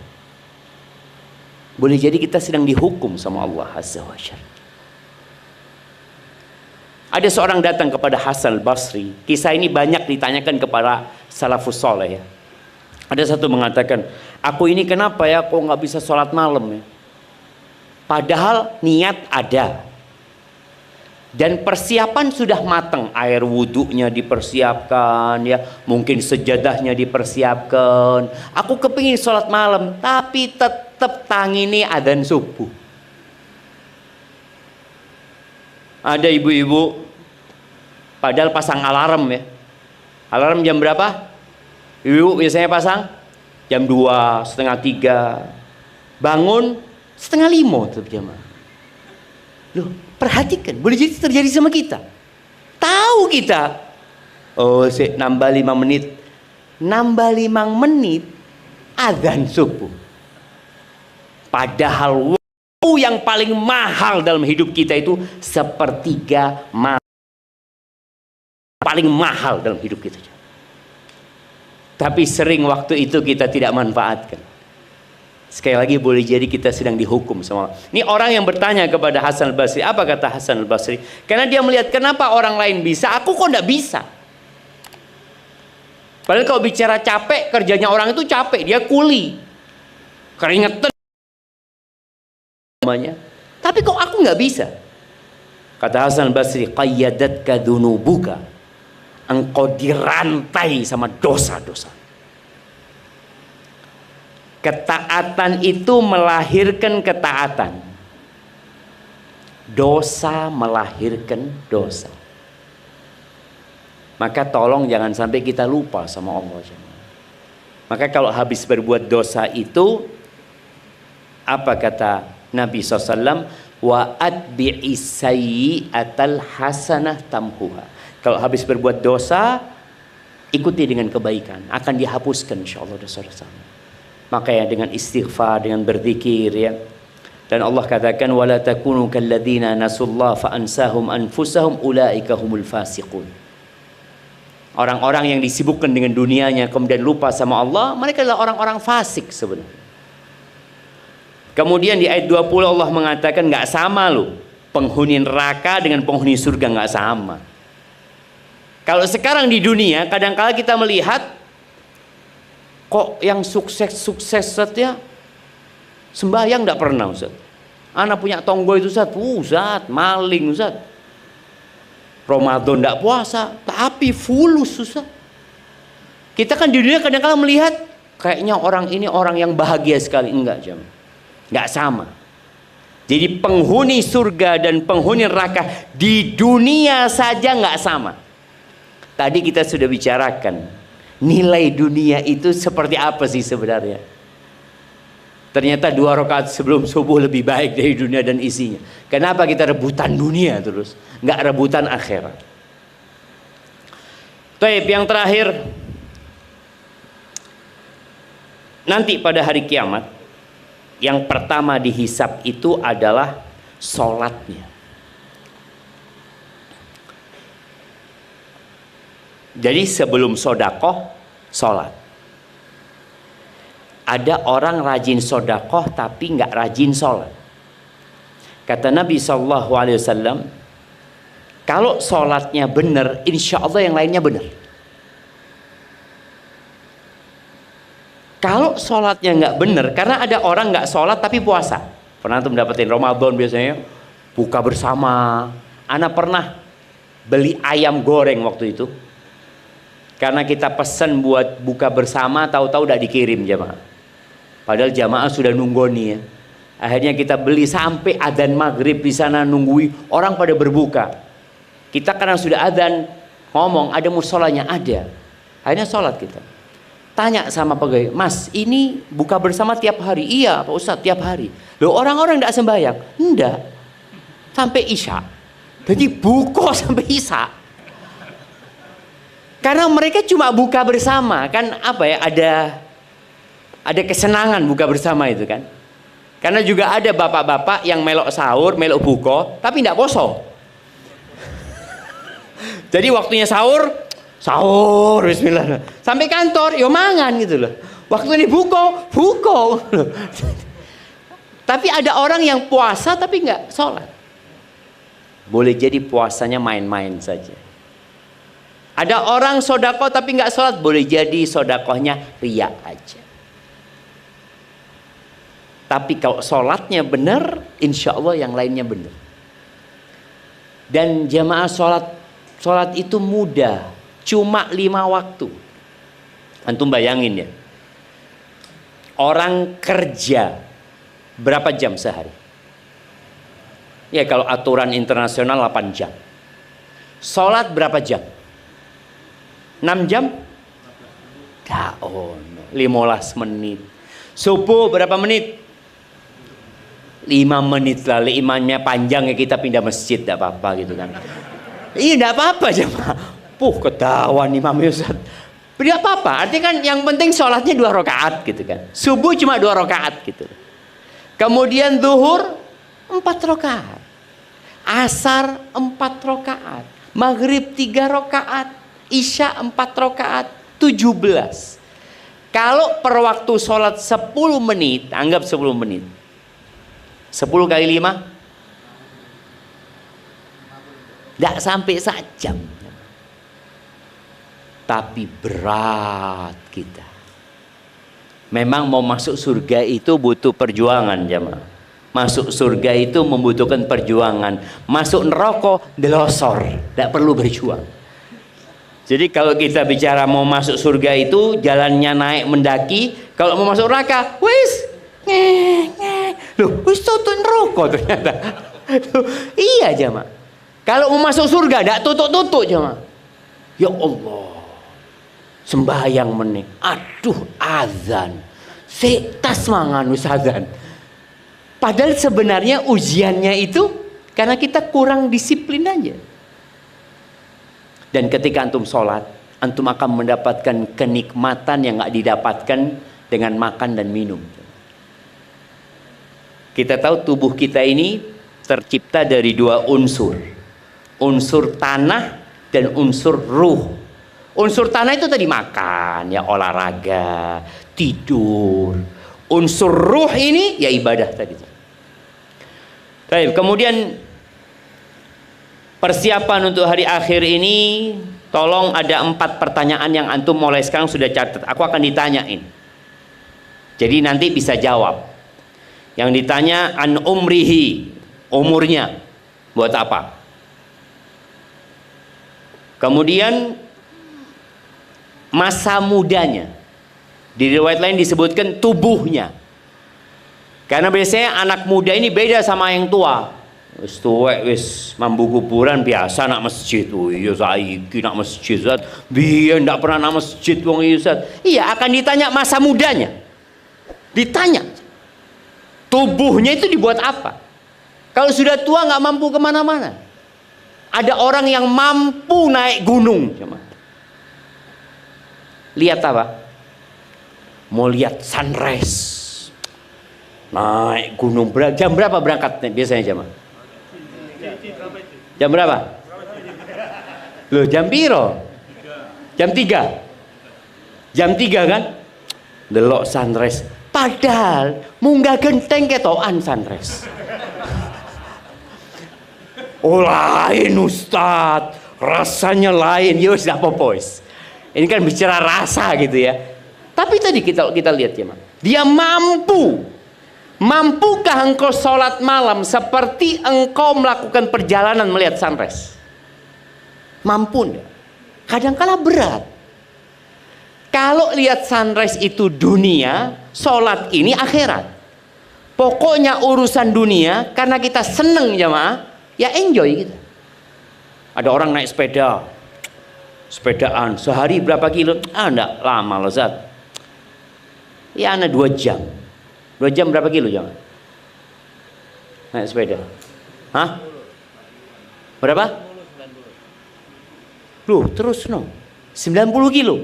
Boleh jadi kita sedang dihukum sama Allah Azza wa Jalla. Ada seorang datang kepada Hasan al-Basri. Kisah ini banyak ditanyakan kepada salafus soleh ya. Ada satu mengatakan, aku ini kenapa ya kok nggak bisa sholat malam ya? Padahal niat ada. Dan persiapan sudah matang. Air wudhunya dipersiapkan ya. Mungkin sejadahnya dipersiapkan. Aku kepingin sholat malam. Tapi tetap tangini adzan subuh. Ada ibu-ibu padahal pasang alarm ya. Alarm jam berapa? Ibu biasanya pasang jam 2, setengah 3. Bangun setengah 5 tetap jamaah. Loh, perhatikan, boleh jadi terjadi sama kita. Tahu kita, oh nambah 5 menit. Nambah 5 menit adzan subuh. Padahal yang paling mahal dalam hidup kita itu sepertiga malam. Paling mahal dalam hidup kita. Tapi sering waktu itu kita tidak manfaatkan. Sekali lagi boleh jadi kita sedang dihukum sama Allah. Ini orang yang bertanya kepada Hasan al-Basri. Apa kata Hasan al-Basri? Karena dia melihat kenapa orang lain bisa, aku kok tidak bisa. Padahal kalau bicara capek, kerjanya orang itu capek, dia kuli, keringetan. Tapi kok aku nggak bisa? Kata Hasan al-Basri, qayyadatka dunubuka, engkau dirantai sama dosa-dosa. Ketaatan itu melahirkan ketaatan, dosa melahirkan dosa. Maka tolong jangan sampai kita lupa sama Allah. Maka kalau habis berbuat dosa itu, apa kata Nabi SAW, wa atbi'is sayyi'atal hasanah tamhuha. Kalau habis berbuat dosa, ikuti dengan kebaikan, akan dihapuskan insyaallah dosa-dosa. Makanya dengan istighfar, dengan berzikir ya. Dan Allah katakan wala takunu kalladzina nasullah fa ansahum anfusahum ulaika humul fasiqun. Orang-orang yang disibukkan dengan dunianya kemudian lupa sama Allah, mereka adalah orang-orang fasik sebenarnya. Kemudian di ayat 20 Allah mengatakan nggak sama loh, penghuni neraka dengan penghuni surga nggak sama. Kalau sekarang di dunia kadang-kala kita melihat kok yang sukses saja sembahyang nggak pernah Ustaz. Anak punya tonggo itu Ustaz, maling Ustaz. Ramadan nggak puasa, tapi fulus Ustaz. Kita kan di dunia kadang-kala melihat kayaknya orang ini orang yang bahagia sekali, enggak jam. Nggak sama. Jadi penghuni surga dan penghuni neraka di dunia saja nggak sama. Tadi kita sudah bicarakan nilai dunia itu seperti apa sih sebenarnya. Ternyata 2 rakaat sebelum subuh lebih baik dari dunia dan isinya. Kenapa kita rebutan dunia terus, nggak rebutan akhirat? Taib, yang terakhir, nanti pada hari kiamat yang pertama dihisap itu adalah sholatnya. Jadi sebelum sodakoh, sholat. Ada orang rajin sodakoh tapi nggak rajin sholat. Kata Nabi SAW, kalau sholatnya benar, insya Allah yang lainnya benar. Kalau sholatnya nggak benar, karena ada orang nggak sholat tapi puasa. Pernah tuh mendapatin Ramadan biasanya buka bersama. Ana pernah beli ayam goreng waktu itu, karena kita pesen buat buka bersama, tahu-tahu udah dikirim jamaah. Padahal jamaah sudah nunggoni ya. Akhirnya kita beli sampai adzan maghrib di sana nunggui orang pada berbuka. Kita karena sudah adzan ngomong ada musholanya, ada. Akhirnya sholat kita. Tanya sama pegawai, Mas ini buka bersama tiap hari? Iya Pak Ustadz, tiap hari. Loh orang-orang tidak sembahyang? Enggak. Sampai isya. Jadi buka sampai isya. Karena mereka cuma buka bersama. Kan apa ya, ada kesenangan buka bersama itu kan. Karena juga ada bapak-bapak yang melok sahur, melok buka, tapi tidak poso. Jadi waktunya sahur, bismillah. Sampai kantor, yo mangan gitu loh. Waktu ini buka. Tapi ada orang yang puasa tapi nggak sholat. Boleh jadi puasanya main-main saja. Ada orang sodakoh tapi nggak sholat, boleh jadi sodakohnya riya aja. Tapi kalau sholatnya benar, insya Allah yang lainnya benar. Dan jamaah sholat itu mudah, cuma 5 waktu. Antum bayangin ya, orang kerja berapa jam sehari? Ya kalau aturan internasional 8 jam. Sholat berapa jam? 6 jam? Daon, 15 menit. Subuh berapa menit? 5 menit lah. Imamnya panjang ya kita pindah masjid, tidak apa-apa gitu kan. Iya tidak apa-apa jemaah. Ketahuan Imam Ustaz. Tidak apa-apa. Artinya kan yang penting sholatnya 2 rakaat gitu kan. Subuh cuma 2 rakaat gitu. Kemudian zuhur 4 rakaat. Asar 4 rakaat. Maghrib 3 rakaat. Isya 4 rakaat. 17. Kalau per waktu sholat 10 menit, anggap 10 menit. 10 kali 5 tidak sampai 1 jam. Tapi berat kita. Memang mau masuk surga itu butuh perjuangan jemaah. Masuk surga itu membutuhkan perjuangan. Masuk neraka delosor, tidak perlu berjuang. Jadi kalau kita bicara mau masuk surga itu jalannya naik mendaki. Kalau mau masuk neraka, wis loh, wis tutup neraka ternyata. Iya jemaah. Kalau mau masuk surga tidak tutup jemaah. Ya Allah. Sembahyang meneh. Aduh azan. Tas mangan wis azan. Padahal sebenarnya ujiannya itu karena kita kurang disiplin aja. Dan ketika antum sholat, antum akan mendapatkan kenikmatan yang nggak didapatkan dengan makan dan minum. Kita tahu tubuh kita ini tercipta dari 2 unsur. Unsur tanah dan unsur ruh. Unsur tanah itu tadi makan, ya olahraga, tidur. Unsur ruh ini ya ibadah tadi. Baik, kemudian persiapan untuk hari akhir ini, tolong ada 4 pertanyaan yang antum mulai sekarang sudah catat. Aku akan ditanyain. Jadi nanti bisa jawab. Yang ditanya an umrihi, umurnya buat apa? Kemudian masa mudanya. Di riwayat lain disebutkan tubuhnya. Karena biasanya anak muda ini beda sama yang tua. Wis tuwek wis mambu kuburan biasa nak masjid. Oh iya saiki nak masjid. Biyen ndak pernah nak masjid wong Ustaz. Iya, akan ditanya masa mudanya. Ditanya. Tubuhnya itu dibuat apa? Kalau sudah tua nggak mampu kemana-mana. Ada orang yang mampu naik gunung. Lihat apa? Mau lihat sunrise. Naik gunung. Jam berapa berangkat biasanya jamaah? Jam berapa? Loh, jam piro? Jam 3. Jam 3 kan? Delok sunrise. Padahal munggah genteng ketokan sunrise. Oh lain Ustadz, rasanya lain. Yo sudah popois. Ini kan bicara rasa gitu ya. Tapi tadi kita lihat ya, dia mampu. Mampukah engkau sholat malam seperti engkau melakukan perjalanan melihat sunrise? Mampu enggak? Kadang-kala berat. Kalau lihat sunrise itu dunia, sholat ini akhirat. Pokoknya urusan dunia, karena kita seneng jamaah, ya enjoy kita. Ada orang naik sepeda, sepedaan sehari berapa kilo? Enggak lama loh Zat. Ya anak 2 jam. 2 jam berapa kilo jangan? Naik sepeda. Hah? Berapa? Loh terus no 90 kilo.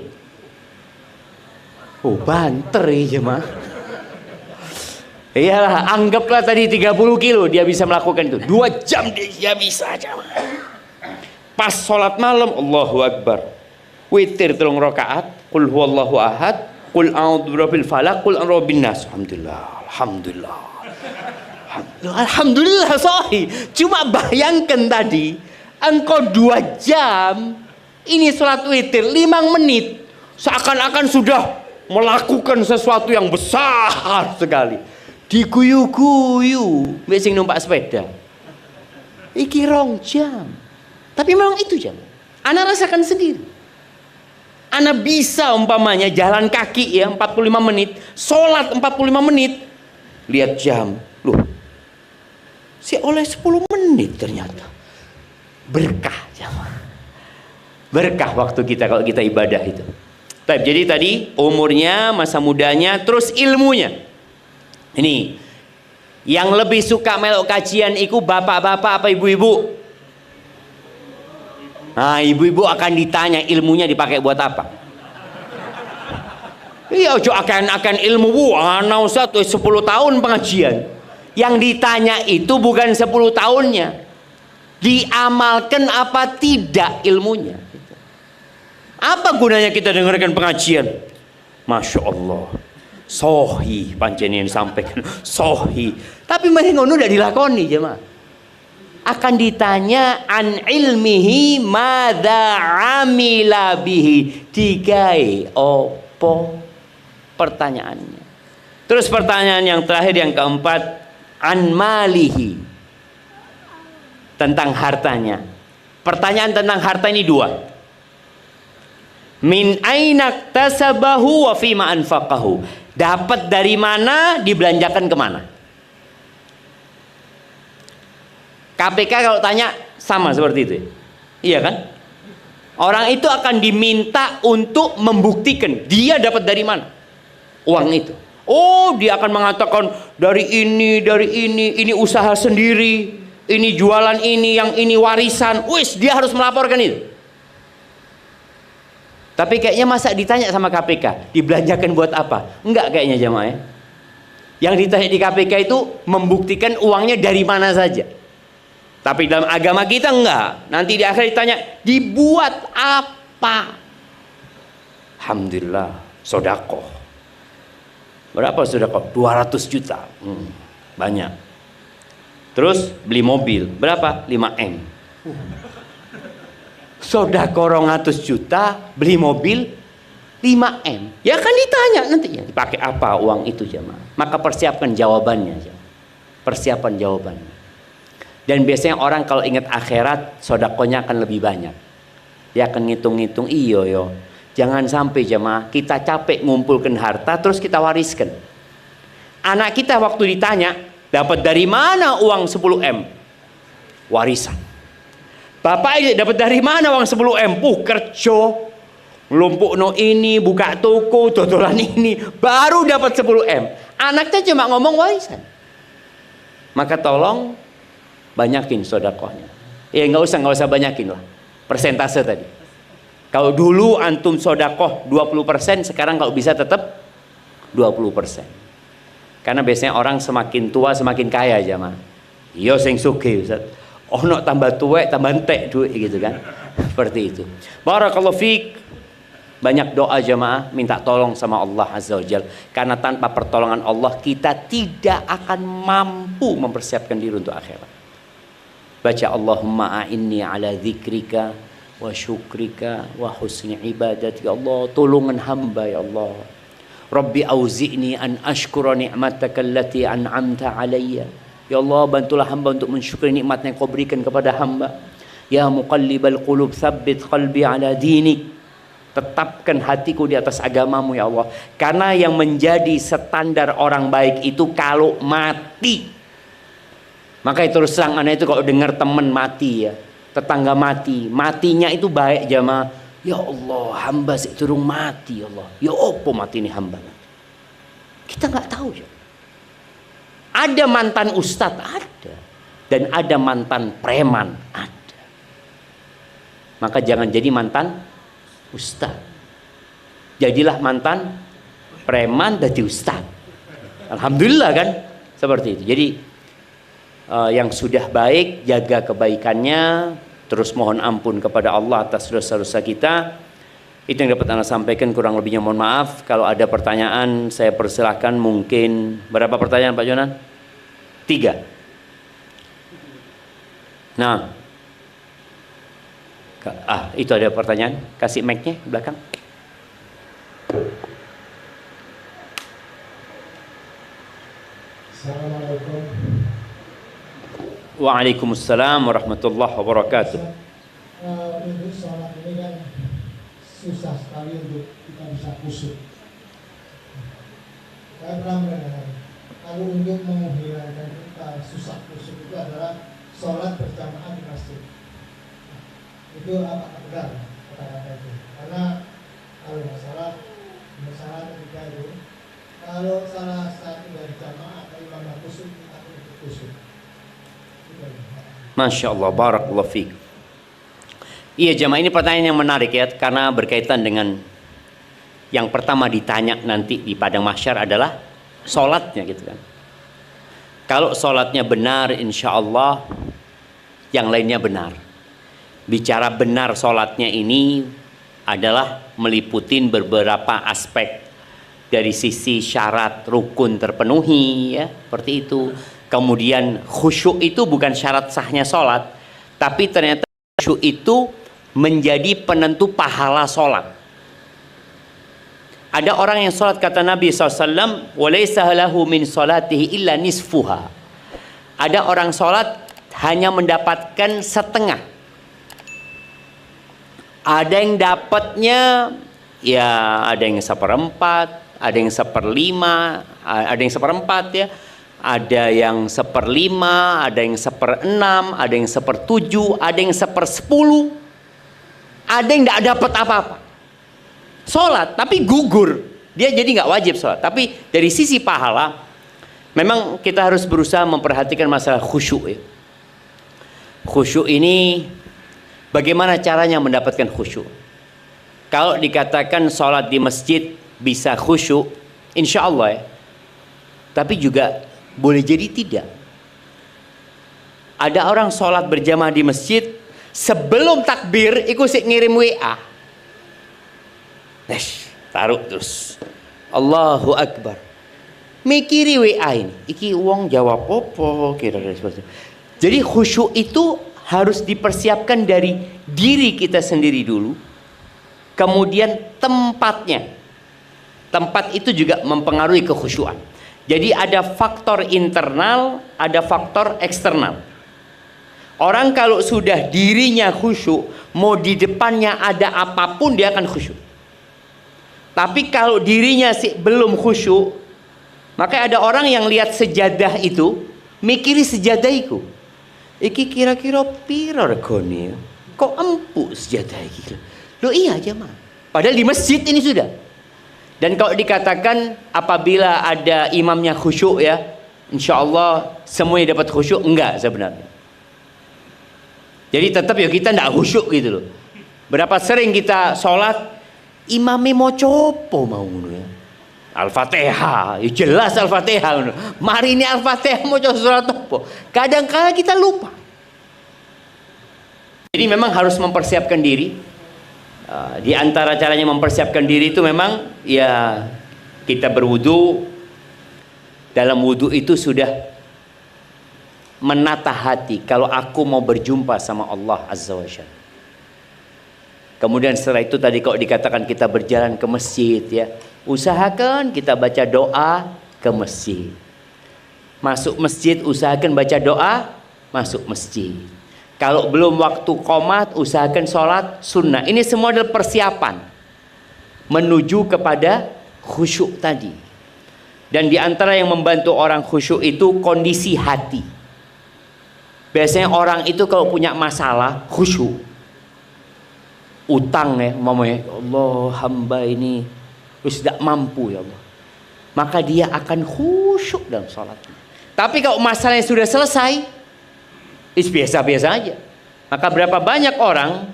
Oh banter ya jemaah. Iyalah, anggaplah tadi 30 kilo dia bisa melakukan itu. 2 jam dia bisa jemaah. Pas sholat malam, Allahu Akbar. Witir 3 rakaat, qul huwallahu ahad, qul a'udzu birabbil falaq, qul a'udzu birabbin nas. Alhamdulillah. Alhamdulillah sahih. Cuma bayangkan tadi, engkau 2 jam ini sholat witir 5 menit, seakan-akan sudah melakukan sesuatu yang besar sekali. Diguyu-guyu sing numpak sepeda. Iki 2 jam. Tapi memang itu jam. Ana rasakan sendiri. Ana bisa umpamanya jalan kaki ya 45 menit, sholat 45 menit. Lihat jam, loh. Si oleh 10 menit ternyata. Berkah jamaah. Berkah waktu kita kalau kita ibadah itu. Jadi tadi umurnya, masa mudanya, terus ilmunya. Ini yang lebih suka melok kajian itu bapak-bapak apa ibu-ibu? Nah, ibu-ibu akan ditanya ilmunya dipakai buat apa? Iya, ojo akan ilmu bu, ana Ustaz 10 tahun pengajian. Yang ditanya itu bukan 10 tahunnya. Diamalkan apa tidak ilmunya? Apa gunanya kita dengarkan pengajian? Masya Allah, sohi pancen yang disampaikan, sohi. Tapi mereka ngono udah dilakoni jemaah. Akan ditanya an ilmihi madza amila bihi, digawe opo pertanyaannya. Terus pertanyaan yang terakhir yang keempat, an malihi, tentang hartanya. Pertanyaan tentang harta ini 2. Min ainak tasabahu wa fima anfaqahu. Dapat dari mana, dibelanjakan kemana? KPK kalau tanya sama seperti itu. Iya kan? Orang itu akan diminta untuk membuktikan dia dapat dari mana uang itu. Oh, dia akan mengatakan dari ini usaha sendiri, ini jualan ini, yang ini warisan. Wis, dia harus melaporkan itu. Tapi kayaknya masa ditanya sama KPK, dibelanjakan buat apa? Enggak kayaknya jamaah ya. Yang ditanya di KPK itu membuktikan uangnya dari mana saja. Tapi dalam agama kita enggak. Nanti di akhir ditanya, dibuat apa? Alhamdulillah, sodakoh. Berapa sodakoh? 200 juta. Banyak. Terus beli mobil. Berapa? 5M. Sodakoh 200 juta, beli mobil 5M. Ya kan ditanya nantinya, dipakai apa uang itu jemaah. Maka persiapkan jawabannya. Persiapan jawabannya. Dan biasanya orang kalau ingat akhirat, sodakonya akan lebih banyak. Dia akan ngitung-ngitung, iyo yo. Jangan sampai jemaah kita capek ngumpulkan harta terus kita wariskan. Anak kita waktu ditanya, dapat dari mana uang 10M? Warisan. Bapak dapat dari mana uang 10M? Kerja. Lumpuk no ini, buka toko, dodolan ini, baru dapat 10M. Anaknya cuma ngomong warisan. Maka tolong banyakin sodakohnya. Ya nggak usah banyakin lah. Persentase tadi. Kalau dulu antum sodakoh 20%, sekarang kalau bisa tetap 20%. Karena biasanya orang semakin tua semakin kaya jamaah. Yo sing sugih Ustaz. Ono tambah tuwek tambah entek duit gitu kan. Seperti itu. Barakallahu fiik. Banyak doa jamaah, minta tolong sama Allah Azza wa Jalla. Karena tanpa pertolongan Allah kita tidak akan mampu mempersiapkan diri untuk akhirat. Baca Allahumma a'inni ala dzikrika wa syukrika wa husni ibadati. Ya Allah, tolongan hamba ya Allah. Rabbi auzi'ni an ashkura ni'mataka allati an'amta alayya. Ya Allah, bantulah hamba untuk mensyukuri nikmat yang kau berikan kepada hamba. Ya muqallibal qulub tsabbit qalbi ala dinik. Tetapkan hatiku di atas agamamu ya Allah. Karena yang menjadi standar orang baik itu kalau mati. Makanya terus terang anak itu kalau dengar teman mati ya, tetangga mati, matinya itu baik jamaah. Ya Allah, hamba sik durung mati ya Allah. Ya opo mati ini hamba? Kita nggak tahu ya. Ada mantan ustadz ada, dan ada mantan preman ada. Maka jangan jadi mantan ustadz. Jadilah mantan preman jadi ustadz. Alhamdulillah kan seperti itu. Jadi yang sudah baik jaga kebaikannya, terus mohon ampun kepada Allah atas dosa-dosa kita. Itu yang dapat Anda sampaikan, kurang lebihnya mohon maaf. Kalau ada pertanyaan saya persilahkan. Mungkin berapa pertanyaan Pak Jonan? 3. Nah, itu ada pertanyaan. Kasih mic-nya belakang. Assalamualaikum. Waalaikumsalam warahmatullahi wabarakatuh. Untuk sholat ini kan susah sekali untuk kita bisa khusyuk. Saya pernah mendengar kalau untuk menghilangkan kita susah khusyuk itu adalah sholat berjamaah di masjid. Itu apakah benar kata-kata itu? Karena kalau masalah ketika itu, kalau salah satu dari jamaah atau imam khusyuk kita untuk khusyuk. Masya Allah, barakallahu fiik. Iya jamaah, ini pertanyaan yang menarik ya, karena berkaitan dengan yang pertama ditanya nanti di padang mahsyar adalah sholatnya gitu kan. Kalau sholatnya benar, insya Allah yang lainnya benar. Bicara benar sholatnya ini adalah meliputi beberapa aspek. Dari sisi syarat rukun terpenuhi ya, seperti itu. Kemudian khusyuk itu bukan syarat sahnya sholat, tapi ternyata khusyuk itu menjadi penentu pahala sholat. Ada orang yang sholat, kata Nabi SAW, walaysa lahu min sholatihi illa nisfuha. Ada orang sholat hanya mendapatkan setengah. Ada yang dapatnya ya, ada yang 1/4, ada yang 1/5, ada yang 1/4 ya. Ada yang 1/5, ada yang 1/6, ada yang 1/7, ada yang 1/10, ada yang tidak dapat apa-apa. Sholat, tapi gugur. Dia jadi nggak wajib sholat. Tapi dari sisi pahala, memang kita harus berusaha memperhatikan masalah khusyuk. Ya. Khusyuk ini, bagaimana caranya mendapatkan khusyuk? Kalau dikatakan sholat di masjid bisa khusyuk, insya Allah ya. Tapi juga boleh jadi tidak. Ada orang sholat berjamaah di masjid, sebelum takbir ikut ngirim WA. Taruh terus. Allahu Akbar. Mikiri WA ini. Iki uang jawab apa kira-kira seperti itu. Jadi khusyuk itu harus dipersiapkan dari diri kita sendiri dulu. Kemudian tempatnya. Tempat itu juga mempengaruhi kekhusyuan. Jadi ada faktor internal, ada faktor eksternal. Orang kalau sudah dirinya khusyuk, mau di depannya ada apapun dia akan khusyuk. Tapi kalau dirinya belum khusyuk, maka ada orang yang lihat sejadah itu, mikiri sejadah itu. Iki kira-kira piro regane? Kok empuk sejadah iki? Loh iya jemaah. Padahal di masjid ini sudah. Dan kalau dikatakan apabila ada imamnya khusyuk ya, insya Allah semuanya dapat khusyuk, enggak sebenarnya. Jadi tetap ya kita enggak khusyuk gitu loh. Berapa sering kita sholat, imamnya mau copo mau ya. Al-Fatihah, ya jelas Al-Fatihah. Mari ini Al-Fatihah mau coba surat apa? Kadang-kadang kita lupa. Jadi memang harus mempersiapkan diri. Di antara caranya mempersiapkan diri itu memang ya kita berwudu. Dalam wudu itu sudah menata hati. Kalau aku mau berjumpa sama Allah Azza wa Jalla. Kemudian setelah itu tadi kalau dikatakan kita berjalan ke masjid ya. Usahakan kita baca doa ke masjid. Masuk masjid usahakan baca doa masuk masjid. Kalau belum waktu qomat usahakan sholat sunnah. Ini semua adalah persiapan menuju kepada khusyuk tadi. Dan di antara yang membantu orang khusyuk itu kondisi hati. Biasanya orang itu kalau punya masalah khusyuk. Utang ya, mamanya Allah hamba ini tidak mampu ya Allah. Maka dia akan khusyuk dalam sholatnya. Tapi kalau masalahnya sudah selesai, biasa-biasa aja. Maka berapa banyak orang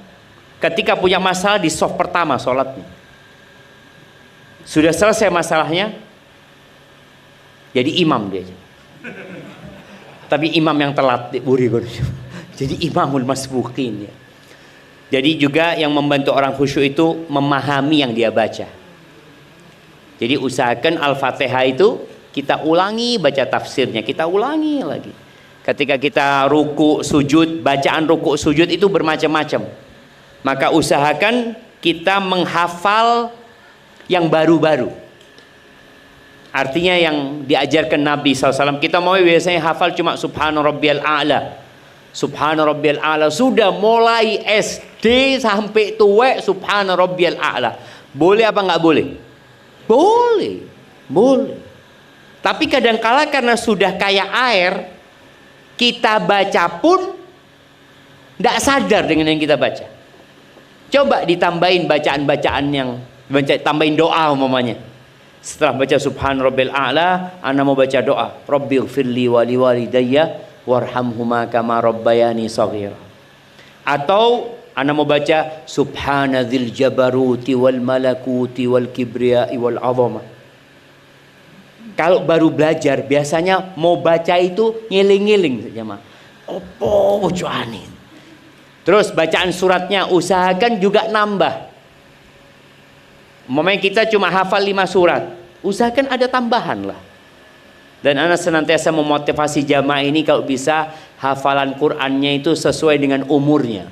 ketika punya masalah di soft pertama sholatnya. Sudah selesai masalahnya, jadi imam dia. Tapi imam yang telat, jadi imamul masbuqin ya. Jadi juga yang membantu orang khusyuk itu memahami yang dia baca. Jadi usahakan Al-Fatihah itu kita ulangi baca tafsirnya, kita ulangi lagi. Ketika kita ruku sujud, bacaan ruku sujud itu bermacam-macam. Maka usahakan kita menghafal yang baru-baru. Artinya yang diajarkan Nabi SAW. Kita mau biasanya hafal cuma Subhana Rabbiyal A'la. Subhana Rabbiyal A'la. Sudah mulai SD sampai tua Subhana Rabbiyal A'la. Boleh apa nggak boleh? Boleh. Boleh. Tapi kadangkala karena sudah kayak air, kita baca pun tidak sadar dengan yang kita baca. Coba ditambahin bacaan-bacaan yang tambahin doa umpamanya. Setelah baca Subhan Rabbil A'la, ana mau baca doa, Rabbighfirli wa liwalidayya warhamhuma kama rabbayani shaghira. Atau ana mau baca Subhanadzil jabaruti wal malakuti wal kibriya'i wal 'azamah. Kalau baru belajar biasanya mau baca itu ngiling-ngiling saja mah. Opo wujuane. Terus bacaan suratnya usahakan juga nambah. Umpamanya kita cuma hafal 5 surat, usahakan ada tambahan lah. Dan ana senantiasa memotivasi jamaah ini kalau bisa hafalan Qur'annya itu sesuai dengan umurnya.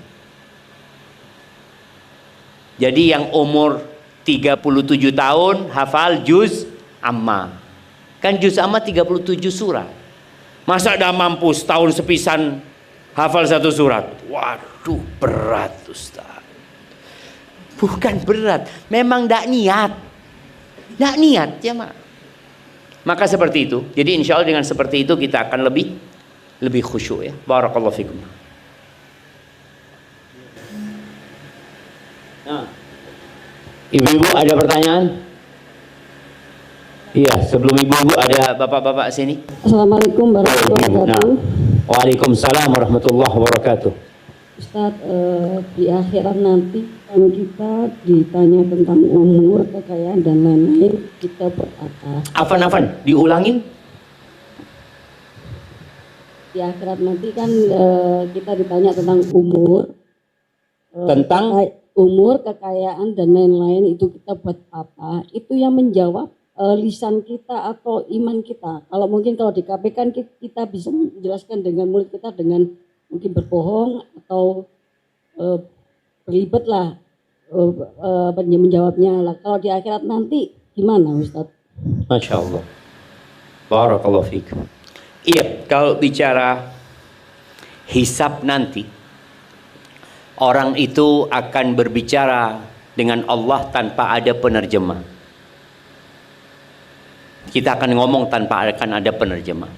Jadi yang umur 37 tahun hafal juz amma. Kan juz amma 37 surat. Masa dah mampu setahun sepisan hafal 1 surat? Waduh, berat Ustaz. Bukan berat, memang tidak niat. Tidak niat ya mak. Maka seperti itu. Jadi insya Allah dengan seperti itu kita akan lebih khusyuk ya. Barakallahu fikum. Nah, ibu-ibu ada pertanyaan? Iya, sebelum ibu-ibu ada bapak-bapak sini. Assalamualaikum warahmatullahi wabarakatuh. Waalaikumsalam warahmatullahi wabarakatuh. Ustadz, di akhirat nanti kalau kita ditanya tentang umur, kekayaan dan lain-lain, kita buat apa? Afan, diulangin. Di akhirat nanti kan kita ditanya tentang umur, umur, kekayaan dan lain-lain, itu kita buat apa? Itu yang menjawab lisan kita atau iman kita. Kalau mungkin kalau di KPK kan kita bisa menjelaskan dengan mulut kita dengan mungkin berbohong atau berlibat lah menjawabnya lah. Kalau di akhirat nanti gimana Ustadz? Masya Allah. Barakallahu fikum. Iya, kalau bicara hisab nanti, orang itu akan berbicara dengan Allah tanpa ada penerjemah. Kita akan ngomong tanpa akan ada penerjemah.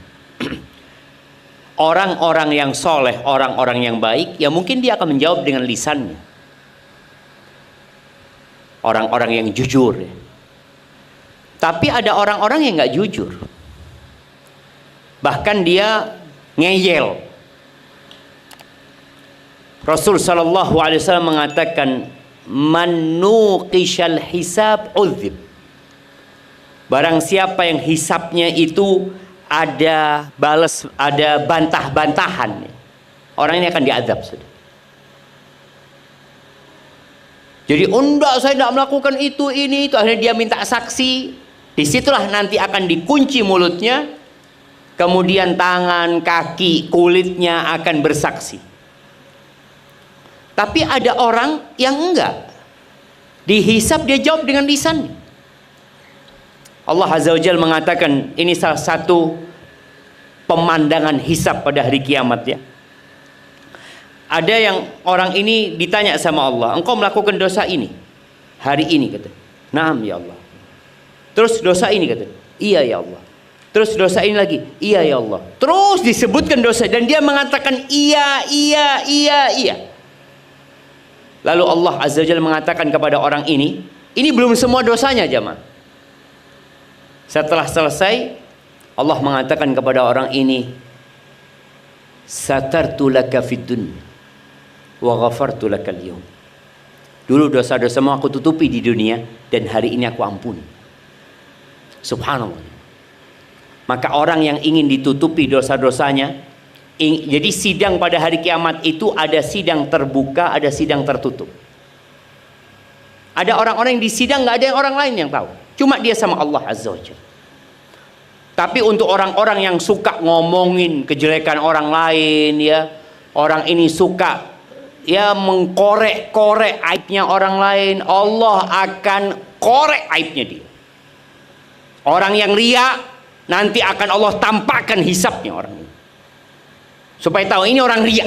Orang-orang yang soleh, orang-orang yang baik, ya mungkin dia akan menjawab dengan lisannya. Orang-orang yang jujur ya. Tapi ada orang-orang yang nggak jujur. Bahkan dia ngeyel. Rasul sallallahu alaihi wasallam mengatakan, man nuqishal hisab udzib. Barang siapa yang hisabnya itu ada balas, ada bantah-bantahan, orang ini akan diazab, sudah. Jadi enggak, saya tidak melakukan itu, ini, itu. Akhirnya dia minta saksi. Disitulah nanti akan dikunci mulutnya. Kemudian tangan, kaki, kulitnya akan bersaksi. Tapi ada orang yang enggak. Dihisab, dia jawab dengan lisannya. Allah Azza wa Jalla mengatakan, ini salah satu pemandangan hisab pada hari kiamat, ya. Ada yang orang ini ditanya sama Allah, engkau melakukan dosa ini hari ini, kata. Naam ya Allah. Terus dosa ini, kata. Iya ya Allah. Terus dosa ini lagi, iya ya Allah. Terus disebutkan dosa dan dia mengatakan iya. Lalu Allah Azza wa Jalla mengatakan kepada orang ini belum semua dosanya, jemaah. Setelah selesai, Allah mengatakan kepada orang ini, satartu laka fid dunya wa ghafartu lakal yawm. Dulu dosa-dosamu aku tutupi di dunia dan hari ini aku ampuni. Subhanallah. Maka orang yang ingin ditutupi dosa-dosanya, jadi sidang pada hari kiamat itu ada sidang terbuka, ada sidang tertutup. Ada orang-orang yang di sidang nggak ada yang orang lain yang tahu, cuma dia sama Allah Azza wa Jalla. Tapi untuk orang-orang yang suka ngomongin kejelekan orang lain, ya, orang ini suka ya mengkorek-korek aibnya orang lain, Allah akan korek aibnya dia. Orang yang riya nanti akan Allah tampakkan hisabnya orang ini, supaya tahu ini orang riya.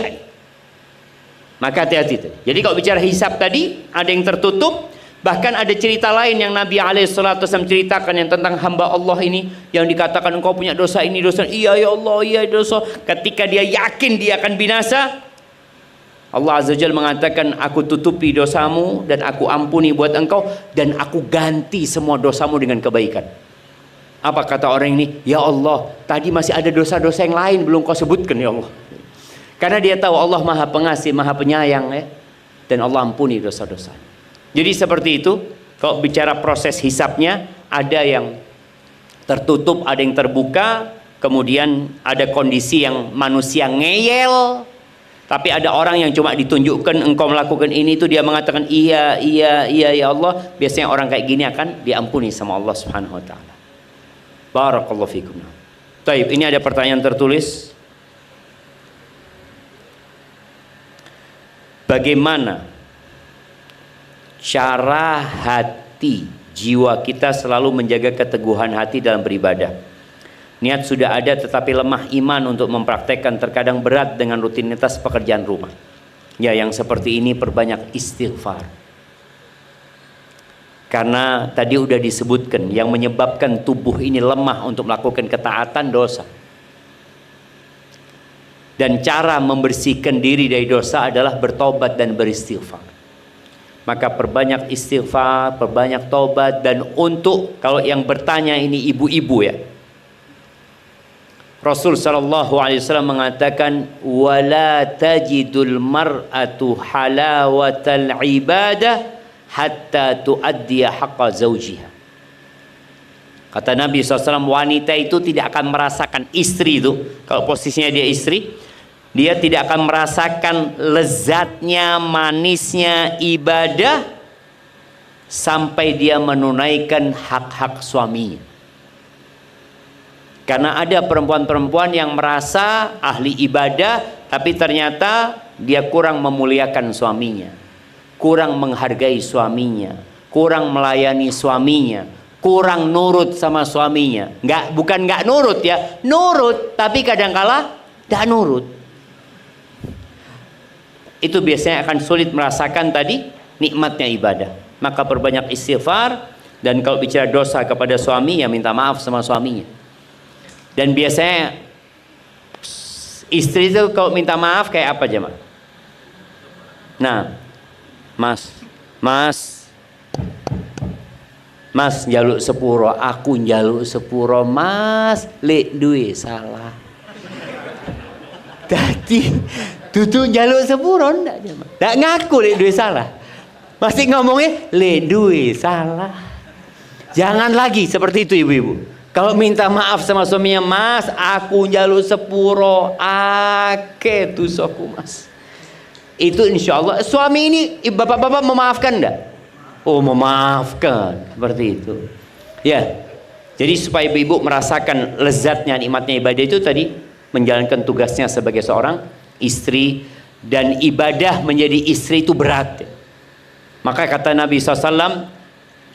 Maka hati-hati. Jadi kalau bicara hisab tadi ada yang tertutup. Bahkan ada cerita lain yang Nabi SAW ceritakan yang tentang hamba Allah ini yang dikatakan engkau punya dosa ini, dosa. Iya ya Allah, iya dosa. Ketika dia yakin dia akan binasa, Allah Azza wa Jalla mengatakan, aku tutupi dosamu dan aku ampuni buat engkau dan aku ganti semua dosamu dengan kebaikan. Apa kata orang ini? Ya Allah, tadi masih ada dosa-dosa yang lain belum kau sebutkan ya Allah. Karena dia tahu Allah Maha Pengasih, Maha Penyayang, ya. Dan Allah ampuni dosa-dosa. Jadi seperti itu. Kalau bicara proses hisabnya, ada yang tertutup, ada yang terbuka. Kemudian ada kondisi yang manusia ngeyel. Tapi ada orang yang cuma ditunjukkan engkau melakukan ini, itu dia mengatakan iya ya Allah. Biasanya orang kayak gini akan diampuni sama Allah Subhanahu wa taala. Barakallahu fikum. Baik, ini ada pertanyaan tertulis. Bagaimana cara hati, jiwa kita selalu menjaga keteguhan hati dalam beribadah? Niat sudah ada tetapi lemah iman untuk mempraktekkan, terkadang berat dengan rutinitas pekerjaan rumah. Ya, yang seperti ini perbanyak istighfar. Karena tadi udah disebutkan yang menyebabkan tubuh ini lemah untuk melakukan ketaatan, dosa. Dan cara membersihkan diri dari dosa adalah bertobat dan beristighfar. Maka perbanyak istighfar, perbanyak tobat. Dan untuk, kalau yang bertanya ini ibu-ibu, ya, Rasul SAW mengatakan, wala tajidul mar'atu halawatal ibadah hatta tuaddiya haqqa zawjiha. Kata Nabi SAW, wanita itu tidak akan merasakan, istri itu, kalau posisinya dia istri, dia tidak akan merasakan lezatnya, manisnya ibadah sampai dia menunaikan hak-hak suaminya. Karena ada perempuan-perempuan yang merasa ahli ibadah, tapi ternyata dia kurang memuliakan suaminya, kurang menghargai suaminya, kurang melayani suaminya, kurang nurut sama suaminya. Bukan nggak nurut, ya, nurut, tapi kadangkala tidak nurut. Itu biasanya akan sulit merasakan tadi nikmatnya ibadah. Maka perbanyak istighfar. Dan kalau bicara dosa kepada suami, ya minta maaf sama suaminya. Dan biasanya istri itu kalau minta maaf kayak apa, jemaah? Nah, Mas njaluk sepuro, aku njaluk sepuro, Mas, lek duwe salah. Tadi tutu njaluk sepuro ndak, jemaah. Ndak ngaku lek duwe salah. Masih ngomongnya ledui salah. Jangan lagi seperti itu ibu-ibu. Kalau minta maaf sama suaminya, mas, aku njaluk sepuro, ake tusoku mas. Itu insya Allah suami ini bapak-bapak memaafkan enggak? Oh memaafkan, seperti itu. Ya, jadi supaya ibu merasakan lezatnya nikmatnya ibadah itu tadi menjalankan tugasnya sebagai seorang istri, dan ibadah menjadi istri itu berat. Maka kata Nabi SAW,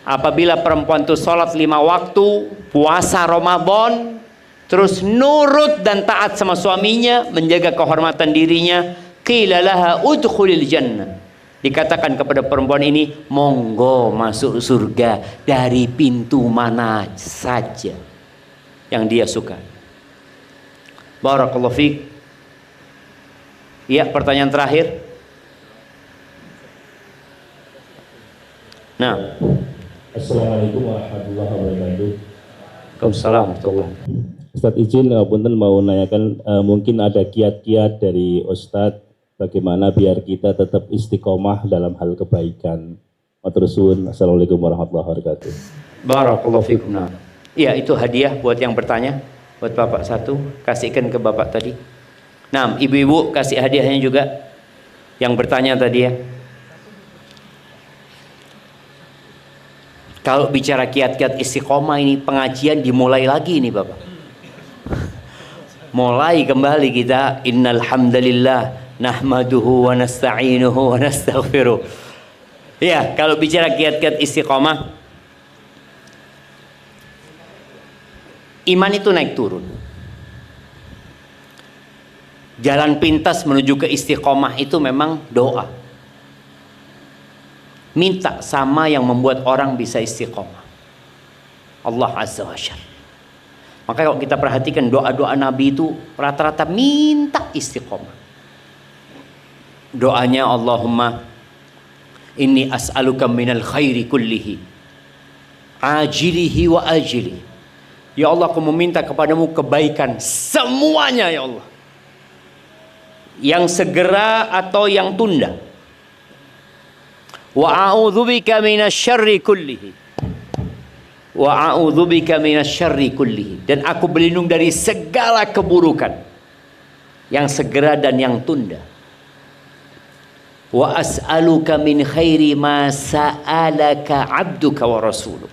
apabila perempuan itu sholat 5 waktu, puasa Ramadan, terus nurut dan taat sama suaminya, menjaga kehormatan dirinya, qila laha udkhulil jannah, dikatakan kepada perempuan ini, monggo masuk surga dari pintu mana saja yang dia suka. Barakallahu fiik. Ya, pertanyaan terakhir. Nah, Assalamualaikum warahmatullahi wabarakatuh. Waalaikumsalam. Ustadz izin punten mau nanyakan, mungkin ada kiat-kiat dari Ustadz bagaimana biar kita tetap istiqomah dalam hal kebaikan. Matur suwun. Assalamualaikum warahmatullahi wabarakatuh. Barakallahu fikum. Nah, iya, itu hadiah buat yang bertanya, buat Bapak satu, kasihkan ke Bapak tadi. Nah, ibu-ibu kasih hadiahnya juga yang bertanya tadi ya. Kalau bicara kiat-kiat istiqomah ini, pengajian dimulai lagi nih Bapak. Mulai kembali kita, innal hamdalillah nahmaduhu wa nasta'inuhu wa nastaghfiruh. Ya, kalau bicara kiat-kiat istiqomah, iman itu naik turun. Jalan pintas menuju ke istiqomah itu memang doa. Minta sama yang membuat orang bisa istiqomah, Allah Azza wa Jalla. Maka kalau kita perhatikan doa-doa Nabi itu rata-rata minta istiqomah. Doanya, Allahumma inni as'aluka minal khairi kullihi ajilihi wa ajilihi. Ya Allah, aku meminta kepadamu kebaikan semuanya ya Allah, yang segera atau yang tunda. Wa a'udzubika minasyarri kullihi. Wa a'udzubika minasyarri kullihi. Dan aku berlindung dari segala keburukan, yang segera dan yang tunda. Wa as'aluka min khairi ma sa'alaka 'abduka wa rasuluh.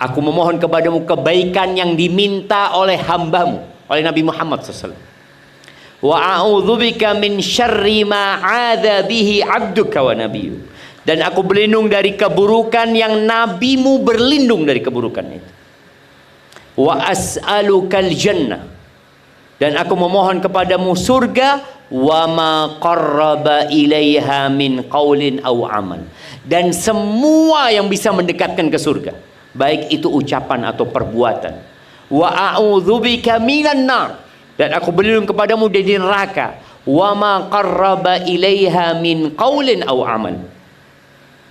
Aku memohon kepadamu kebaikan yang diminta oleh hambamu, oleh Nabi Muhammad SAW. Wa a'udzubika min syarri ma 'adza bihi 'abduka wa nabiyyu. Dan aku berlindung dari keburukan yang nabimu berlindung dari keburukan itu. Wa as'alukal jannah. Dan aku memohon kepadamu surga, wa ma qarraba ilaiha min qaulin aw amal. Dan semua yang bisa mendekatkan ke surga, baik itu ucapan atau perbuatan. Wa a'udzubika minan nar. Dan aku berlindung kepadamu dari neraka. Wa ma qarraba ilaiha min qaulin aw amal.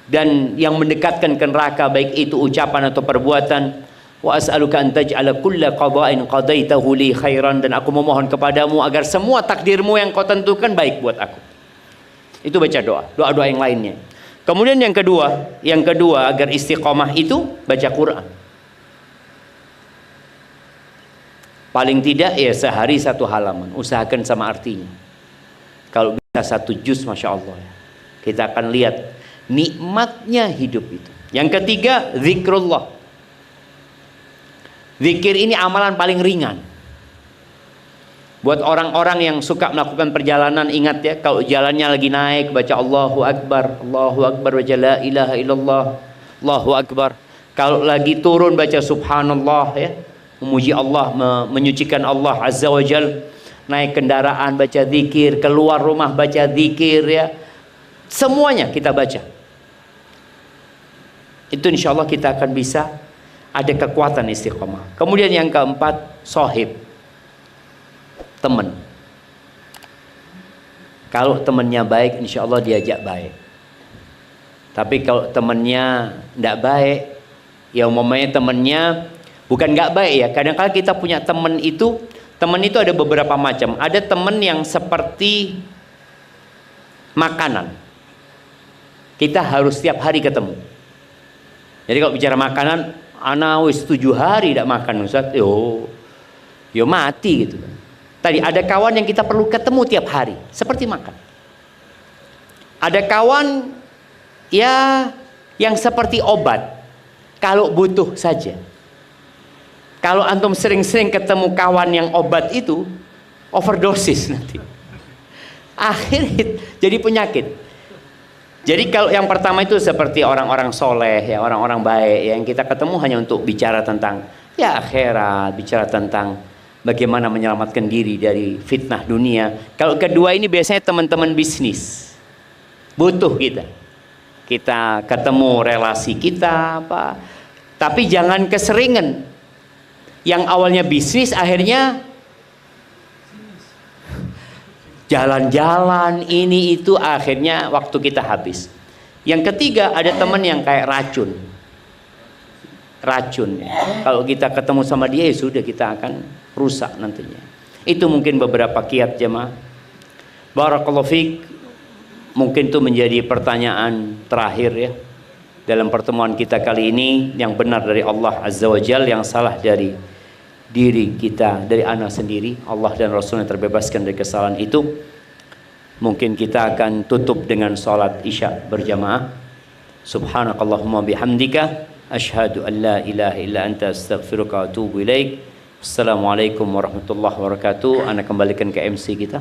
Dan yang mendekatkan ke neraka, baik itu ucapan atau perbuatan. Wa as'aluka an taj'ala kulla qada'in qadaitahu li khairan. Dan aku memohon kepadamu agar semua takdirmu yang kau tentukan baik buat aku. Itu baca doa, doa-doa yang lainnya. Kemudian yang kedua agar istiqomah itu baca Quran. Paling tidak ya sehari 1 halaman, usahakan sama artinya. Kalau bisa 1 juz, masya Allah, kita akan lihat nikmatnya hidup itu. Yang ketiga, zikrullah. Zikir ini amalan paling ringan. Buat orang-orang yang suka melakukan perjalanan, ingat ya, kalau jalannya lagi naik, baca Allahu Akbar, baca la ilaha illallah, Allahu Akbar. Kalau lagi turun, baca subhanallah ya, memuji Allah, menyucikan Allah Azza wa Jal. Naik kendaraan, baca zikir. Keluar rumah, baca zikir ya. Semuanya kita baca. Itu insya Allah kita akan bisa ada kekuatan istiqomah. Kemudian yang keempat, sohib, teman. Kalau temannya baik, insya Allah diajak baik. Tapi kalau temannya tidak baik, ya umpamanya temannya bukan nggak baik ya. Kadang-kadang kita punya teman itu ada beberapa macam. Ada teman yang seperti makanan. Kita harus setiap hari ketemu. Jadi kalau bicara makanan, ana wis 7 hari tidak makan Ustaz, yo mati gitu. Tadi ada kawan yang kita perlu ketemu tiap hari, seperti makan. Ada kawan ya yang seperti obat, kalau butuh saja. Kalau antum sering-sering ketemu kawan yang obat itu, overdosis nanti. Akhirnya jadi penyakit. Jadi kalau yang pertama itu seperti orang-orang soleh, ya orang-orang baik yang kita ketemu hanya untuk bicara tentang ya akhirat, bicara tentang bagaimana menyelamatkan diri dari fitnah dunia. Kalau kedua ini biasanya teman-teman bisnis, butuh kita ketemu relasi kita apa, tapi jangan keseringan. Yang awalnya bisnis akhirnya jalan-jalan ini itu, akhirnya waktu kita habis. Yang ketiga, ada teman yang kayak racun. Kalau kita ketemu sama dia ya sudah, kita akan rusak nantinya. Itu mungkin beberapa kiat jemaah. Barakallahu fiik. Mungkin itu menjadi pertanyaan terakhir ya dalam pertemuan kita kali ini. Yang benar dari Allah Azza wa Jalla, yang salah dari diri kita, dari anak sendiri. Allah dan Rasulnya terbebaskan dari kesalahan itu. Mungkin kita akan tutup dengan sholat isya berjamaah. Subhanakallahumma bihamdika asyhadu an la ilaha illa anta astaghfiruka wa atubu ilaik. Assalamualaikum warahmatullahi wabarakatuh. Ana kembalikan ke MC kita.